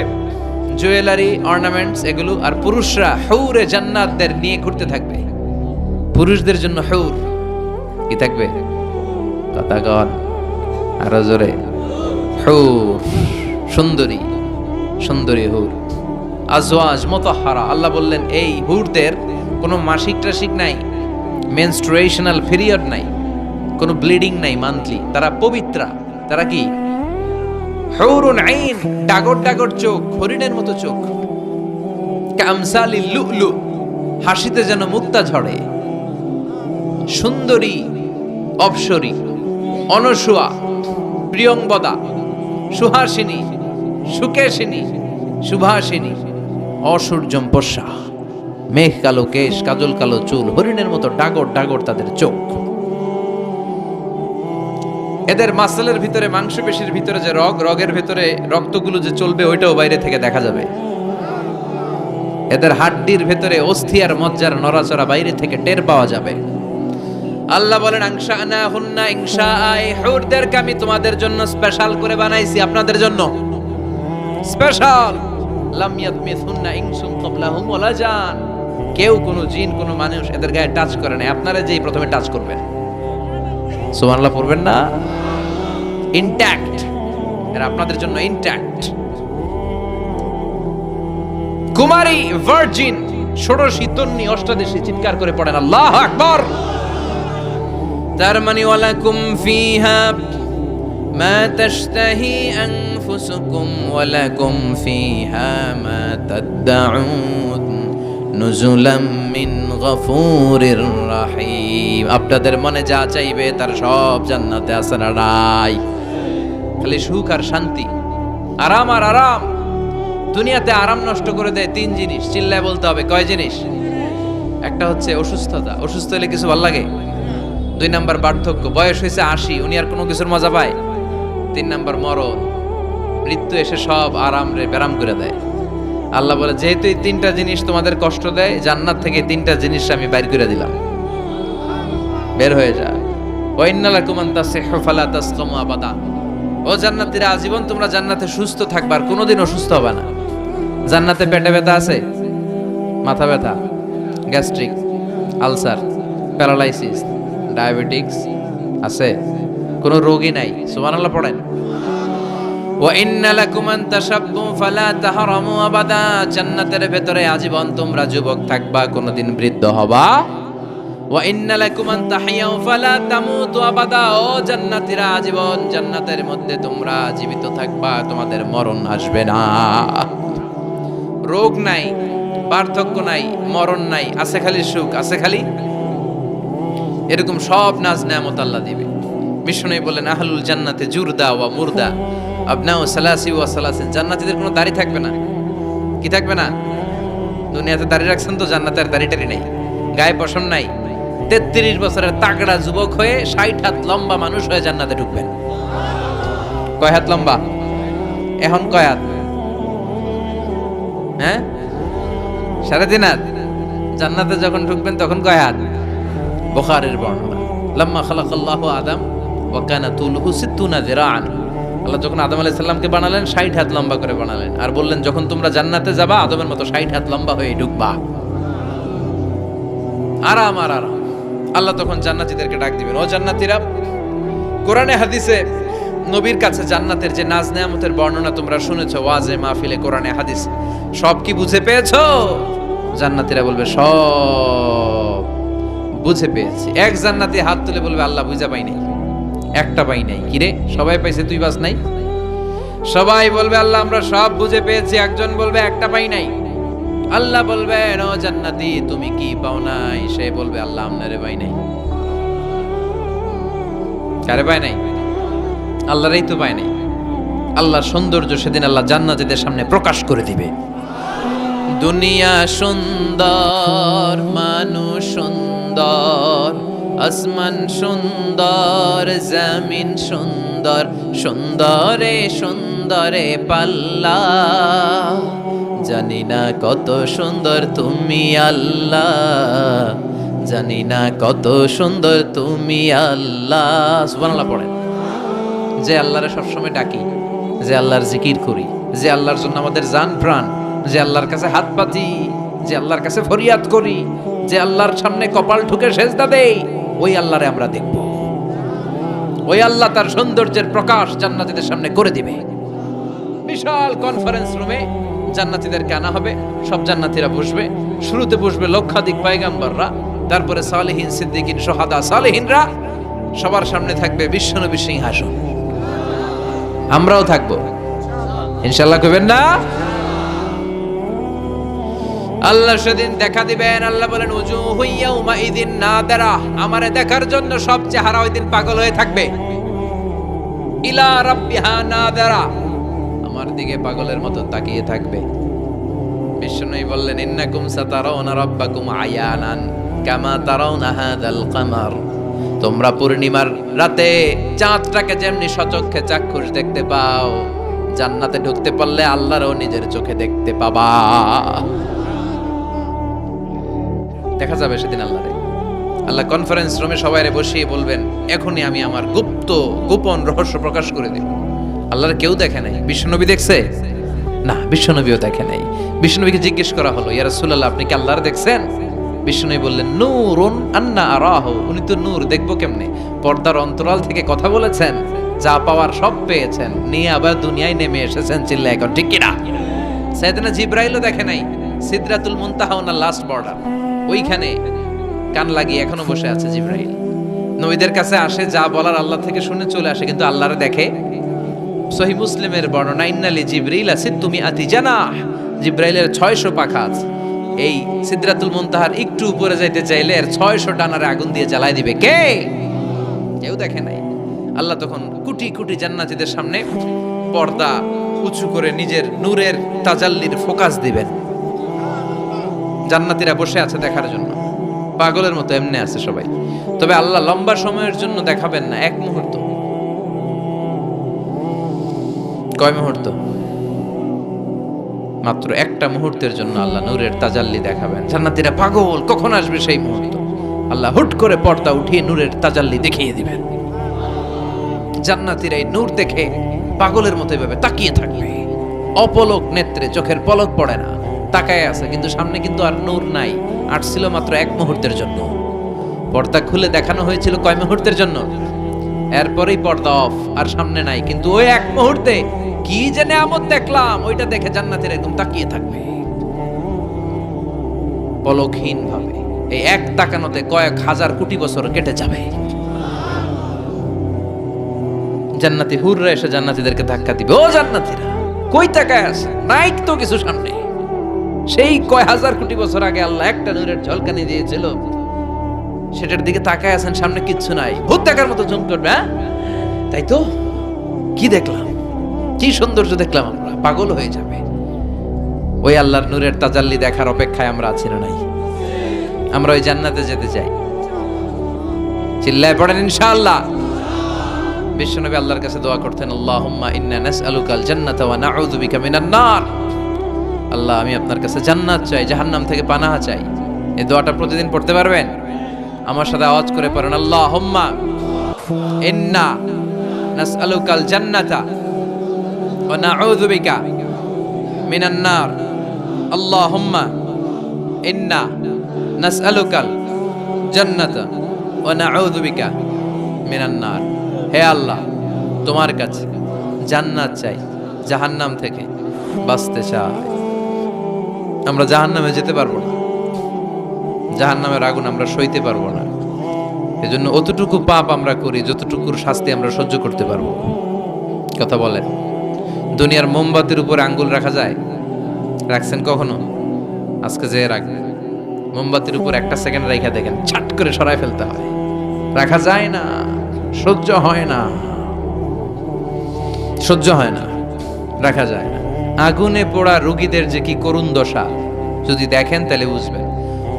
জুয়েলারি, অর্নামেন্টস এগুলো, আর পুরুষরা হুরে জান্নাতদের নিয়ে ঘুরতে থাকবে। পুরুষদের জন্য হুর কি থাকবে? কথা কন আরো জোরে। হুর, সুন্দরী, সুন্দরী হুর। আজওয়াজ মুতাহহারা। আল্লাহ বললেন এই হুরদের কোনো মাসিক টাসিক নাই, মেনস্ট্রুয়েশনাল পিরিয়ড নাই, কোনো ব্লিডিং নাই মান্থলি। তারা পবিত্রা। তারা কি? হুরুন আইন, ডাগর ডাগর চোখ, হরিণের মতো চোখ। কামসালিল লুলু, হাসিতে যেন মুক্তা ঝরে। সুন্দরী, অপসরী, অনসুয়া, প্রিয়ংবদা, সুহাসিনী, সুকেশিনী, সুভাষিনী, অসূর্যম পশ্যা। মেঘ কালো কেশ, কাজল কালো চুল, হরিণের মতো ডাগর ডাগর তাদের চোখ। এদের মাসলের ভিতরে, মাংসপেশির ভিতরে যে রগের ভিতরে রক্তগুলো যে চলবে ওইটাও বাইরে থেকে দেখা যাবে। এদের হাড্ডির ভেতরে অস্থি আর মজ্জার নড়াচড়া বাইরে থেকে টের পাওয়া যাবে। আল্লাহ বলেন আনশানাহুন্না ইনশাআ, হুরদেরকে আমি তোমাদের জন্য স্পেশাল করে বানাইছি, আপনাদের জন্য স্পেশাল। লাম ইয়াতমিসুন্না ইনসুন ক্বাবলাহুম ওয়ালা জান, কেউ কোনো জিন কোনো মানুষ এদের গায়ে টাচ করে না, আপনারা যেই প্রথমে টাচ করবেন। সুবহানাল্লাহ পড়বেন না? ইনট্যাক্ট, এরা আপনাদের জন্য ইনট্যাক্ট। কুমারী, ভার্জিন, ষোড়শী, তন্নি, অষ্টাদশী, চিৎকার করে পড়েন আল্লাহু আকবার। তার মানে ওয়ালাকুম ফিহা মা তাশতাহি আনফুসুকুম ওয়ালাকুম ফিহা মা তাদউন নুজুলাম মিন গফুরির রহিম। আপনাদের মনে যা চাইবে তার সব জান্নাতে আছে না নাই? খালি সুখ আর শান্তি, আরাম আর আরাম। দুনিয়াতে আরাম নষ্ট করে দেয় তিন জিনিস, চিল্লায় বলতে হবে। কয় জিনিস? একটা হচ্ছে অসুস্থতা, অসুস্থ হলে কিছু ভালো লাগে। 2 নাম্বার বার্ধক্য, বয়স হয়েছে 80, উনি আর কোনো কিছুর মজা পায়। 3 নাম্বার মরণ, মৃত্যু এসে সব আরাম রে ব্যারাম করে দেয়। আল্লাহ বলে যেহেতু এই 3টা জিনিস তোমাদের কষ্ট দেয়, জান্নাত থেকে 3টা জিনিস আমি বাইর করে দিলাম, বের হয়ে যা। ওয়া ইন্না লাকুম আন তাসিহু ফালা তাসকামু আবাদা। ও জান্নাতীরা, আজীবন তোমরা জান্নাতে সুস্থ থাকবে, আর কোনোদিন অসুস্থ হবে না। জান্নাতে পেটে ব্যথা আছে, মাথা ব্যথা, গ্যাস্ট্রিক, আলসার, প্যারালাইসিস, ডায়াবেটিক্স আছে? কোনো রোগই নাই। সুবহানাল্লাহ পড়েন। ওয়া ইন্না লাকুম আন তাশাব্বু ফালা তাহরামু আবাদা। জান্নাতের ভেতরে আজীবন তোমরা যুবক থাকবা, কোনোদিন বৃদ্ধ হবা। ওয়া ইন্না লাকুম আন তাহইয়াউ ফালা তামুতু আবাদা। ও জান্নাতীরা, আজীবন জান্নাতের মধ্যে তোমরা জীবিত থাকবা, তোমাদের মরণ আসবে না। রোগ নাই, বার্ধক্য নাই, মরণ নাই, আছে খালি সুখ, আছে খালি এরকম সব নাজ নেয়ামত আল্লাহ দিবে। বিষ্ণু বলেন আহলুল জান্নাতে জুরদা ওয়া মুরদা আবনাউ সালাসি ওয়া সালাসিন। জান্নাতীদের কোনো দাড়ি থাকবে না। কি থাকবে না? দুনিয়াতে দাড়ি রাখছেন তো, জান্নাতের দাড়িটারি নেই, গায়ে পশম নাই। 33 বছরের তাগড়া যুবক হয়ে 60 হাত লম্বা মানুষ হয়ে জান্নাতে ঢুকবেন। কয় হাত লম্বা? এখন কয় হাত? হ্যাঁ, 3.5 হাত। জান্নাতে যখন ঢুকবেন তখন কয় হাত? বুখারীর বর্ণনা, লাম্মা খালাকাল্লাহু আদম ওয়া কানা তুলুহু 60 যিরাআন। আল্লাহ যখন আদম আলাইহিস সালামকে বানালেন 60 হাত লম্বা করে বানালেন, আর বললেন যখন তোমরা জান্নাতে যাবা আদমের মতো 60 হাত লম্বা হয়ে ঢুকবা। আরাম আর আরাম। আল্লাহ তখন জান্নাতীদেরকে ডাক দিবেন, ও জান্নাতীরা, কোরআনে হাদিসে নবীর কাছে জান্নাতের যে নাজ নেয়ামতের বর্ণনা তোমরা শুনেছো, ওয়াজে মাহফিলে, কোরআনে হাদিস, সব কি বুঝে পেয়েছো? জান্নাতীরা বলবে সব বুঝে পেয়েছি। এক জান্নাতি হাত তুলে বলবে আল্লাহ বুঝা পাই নাই, একটা পাই নাই। কিরে, সবাই পাইছে, তুই বাস নাই? সবাই বলবে আল্লাহ আমরা সব বুঝে পেয়েছি। একজন বলবে একটা পাই নাই। আল্লাহ বলবেন ও জান্নাতি তুমি কি পাও নাই? সে বলবে আল্লাহ আপনারে পাই নাই। কারে পাই নাই? আল্লাহরই তো পাই নাই। আল্লাহর সৌন্দর্য সেদিন আল্লাহ জান্নাতীদের সামনে প্রকাশ করে দিবে। দুনিয়া সুন্দর, মানুষ সুন্দর, আসমান সুন্দর, জমিন সুন্দর, সুন্দরে সুন্দরে পাল্লা। জানি না কত সুন্দর তুমি আল্লাহ, জানি না কত সুন্দর তুমি আল্লাহ। সুবহানাল্লাহ পড়েন। যে আল্লাহরে সবসময় ডাকি, যে আল্লাহর জিকির করি, যে আল্লাহর জন্য আমাদের জান প্রাণ, যে আল্লাহর কাছে হাত পাতি, যে আল্লাহর কাছে ফরিয়াদ করি, যে আল্লাহর সামনে কপাল ঠুকে সেজদা দেই, ওই আল্লাহরে আমরা দেখব। ওই আল্লাহ তার সৌন্দর্যের প্রকাশ জান্নাতীদের সামনে করে দিবে। বিশাল কনফারেন্স রুমে জান্নাতীদেরকে আনা হবে, সব জান্নাতীরা বসবে। শুরুতে বসবে লক্ষাধিক পয়গম্বররা, তারপরে সালেহিন, সিদ্দিকিন, শুহাদা, সালেহিনরা। সবার সামনে থাকবে বিশ্বনবী সিংহাসন। আমরাও থাকবো ইনশাআল্লাহ, কইবেন না? আল্লাহ সেদিন দেখা দিবেন। আল্লাহ বলেন উজুহু ইয়াউমাইযিন নাদিরা, আমারে দেখার জন্য সব চেহারা ওই দিন পাগল হয়ে থাকবে। ইলা রাব্বিহা নাদিরা, আমার দিকে পাগলের মতো তাকিয়ে থাকবে। বিষ্ণু বললেন ইন্নাকুম সাতারাউনা রাব্বাকুম আয়ানান কামা তারাউনা হাযাল কামার, তোমরা পূর্ণিমার রাতে চাঁদটাকে যেমনি সচক্ষে চাক্ষুষ দেখতে পাও, জান্নাতে ঢুকতে পারলে আল্লাহরও নিজের চোখে দেখতে পাবা। দেখা যাবে সেদিন আল্লাহরে। আল্লাহ কনফারেন্স রুমে সবাইরে বসিয়ে বলবেন এখনই আমি আমার গোপন রহস্য প্রকাশ করে দেব। আল্লাহর কেউ দেখে নাই। বিশ্বনবী দেখছে না, বিশ্বনবীও দেখে নাই। বিশ্বনবীকে জিজ্ঞেস করা হলো ইয়া রাসূলুল্লাহ আপনি কি আল্লাহর দেখছেন? বিশ্বনবী বললেন নূরুন আন্না আরাহু, উনি তো নূর, দেখবো কেমনে? পর্দার অন্তরাল থেকে কথা বলেছেন, যা পাওয়ার সব পেয়েছেন, নিয়ে আবার দুনিয়ায় নেমে এসেছেন। চিল্লা এখন ঠিক কিনা? সাইয়েদনা জিবরাইলও দেখে নাই। সিদরাতুল মুনতাহা ওনার লাস্ট বর্ডার, ওইখানে কান লাগিয়ে এখনো বসে আছে জিবরাইল। নবীদের কাছে আসে, যা বলার আল্লাহ থেকে শুনে চলে আসে, কিন্তু আল্লাহরে দেখে। সহিহ মুসলিমের বর্ণনা ইন্নালি জিবরিল তুমি আতি জানাহ, জিবরাইলের 600 পাখা আছে। এই সিদরাতুল মুনতাহার একটু উপরে যাইতে চাইলে এর 600 ডানারে আগুন দিয়ে জ্বালাই দিবে। কে? কেউ দেখে নাই। আল্লাহ তখন কোটি কোটি জান্নাতীদের সামনে পর্দা উঁচু করে নিজের নূরের তাজাল্লির ফোকাস দিবেন। জান্নাতীরা বসে আছে দেখার জন্য, পাগলের মতো এমনি আছে সবাই। তবে আল্লাহ লম্বা সময়ের জন্য দেখাবেন না, এক মুহূর্ত। কয় মুহূর্ত? মাত্র একটা মুহূর্তের জন্য আল্লাহ নূরের তাজাল্লি দেখাবেন। জান্নাতীরা পাগল, কখন আসবে সেই মুহূর্ত। আল্লাহ হুট করে পর্দা উঠিয়ে নূরের তাজাল্লি দেখিয়ে দিবেন। জান্নাতীরা এই নূর দেখে পাগলের মতো এভাবে তাকিয়ে থাকবে, অপলক নেত্রে, চোখের পলক পড়ে না, তাকায় আছে। কিন্তু সামনে কিন্তু আর নূর নাই, আসছিল মাত্র এক মুহূর্তের জন্য। পর্দা খুলে দেখানো হয়েছিল কয় মুহূর্তের জন্য? এরপরেই পর্দা অফ, আর সামনে নাই। কিন্তু ওই এক মুহূর্তে কি যে নেয়ামত দেখলাম, ওইটা দেখে জান্নাতীরা একদম তাকিয়ে থাকবে পলকহীন ভাবে। এই এক তাকানোতে কয়েক হাজার কোটি বছর কেটে যাবে। জান্নাতি হুররা এসে জান্নাতীদেরকে ধাক্কা দিবে, ও জান্নাতীরা কই তাকায় আছে? নাই তো কিছু সামনে। সেই কয় হাজার কোটি বছর আগে আল্লাহ একটা নূরের ঝলকানি দিয়েছিল, সেটার দিকে তাকায় আছেন, সামনে কিচ্ছু নাই। ভূত দেখার মতো জুম করবে। তাই তো, কি দেখলাম, কি সৌন্দর্য দেখলাম, আমরা পাগল হয়ে যাবে। ওই আল্লাহর নূরের তাজাল্লি দেখার অপেক্ষায় আমরা আছি না নাই? আমরা ওই জান্নাতে যেতে চাই। চিল্লায় পড়েন ইনশাআল্লাহ। বিশ্বনবী আল্লাহর কাছে দোয়া করতেন, আল্লাহুম্মা ইন্না নাসআলুকাল জান্নাতা ওয়া নাউযু বিকা মিনান নার। আল্লাহ আমি আপনার কাছে জান্নাত চাই, জাহান্নাম থেকে পানাহা চাই। এই দোয়াটা প্রতিদিন পড়তে পারবেন? আমার সাথে আওয়াজ করে পড়েন, আল্লাহুম্মা ইন্না নাসআলুকাল জান্নাতা ওয়া নাউযু বিকা মিনান নার। আল্লাহুম্মা ইন্না নাসআলুকাল জান্নাতা ওয়া নাউযু বিকা মিনান নার। হে আল্লাহ, তোমার কাছে জান্নাত চাই, জাহান্নাম থেকে বাঁচতে চাই। আমরা জাহান্নামে যেতে পারবো না, জাহান্নামের আগুন আমরা সইতে পারবো না। এজন্য অতটুকু পাপ আমরা করি যতটুকুর শাস্তি আমরা সহ্য করতে পারবো। কথা বলেন, দুনিয়ার মোমবাতির উপরে আঙ্গুল রাখা যায়? রাখছেন কখনো? আজকে যে রাখবেন, মোমবাতির উপর একটা সেকেন্ড রাখা দেখেন, ছাট করে সরাই ফেলতে হয়। রাখা যায় না, সহ্য হয় না, সহ্য হয় না, রাখা যায় না। আগুনে পোড়া রোগীদের যে কি করুণ দশা যদি দেখেন তাহলে বুঝবেন।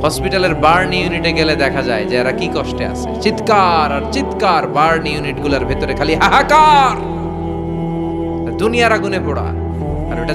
হসপিটালের বার্ন ইউনিটে গেলে দেখা যায় যে এরা কি কষ্টে আছে, চিৎকার আর চিৎকার, বার্ন ইউনিট গুলার ভেতরে খালি হাহাকার, দুনিয়ার আগুনে পোড়া। আর ওটা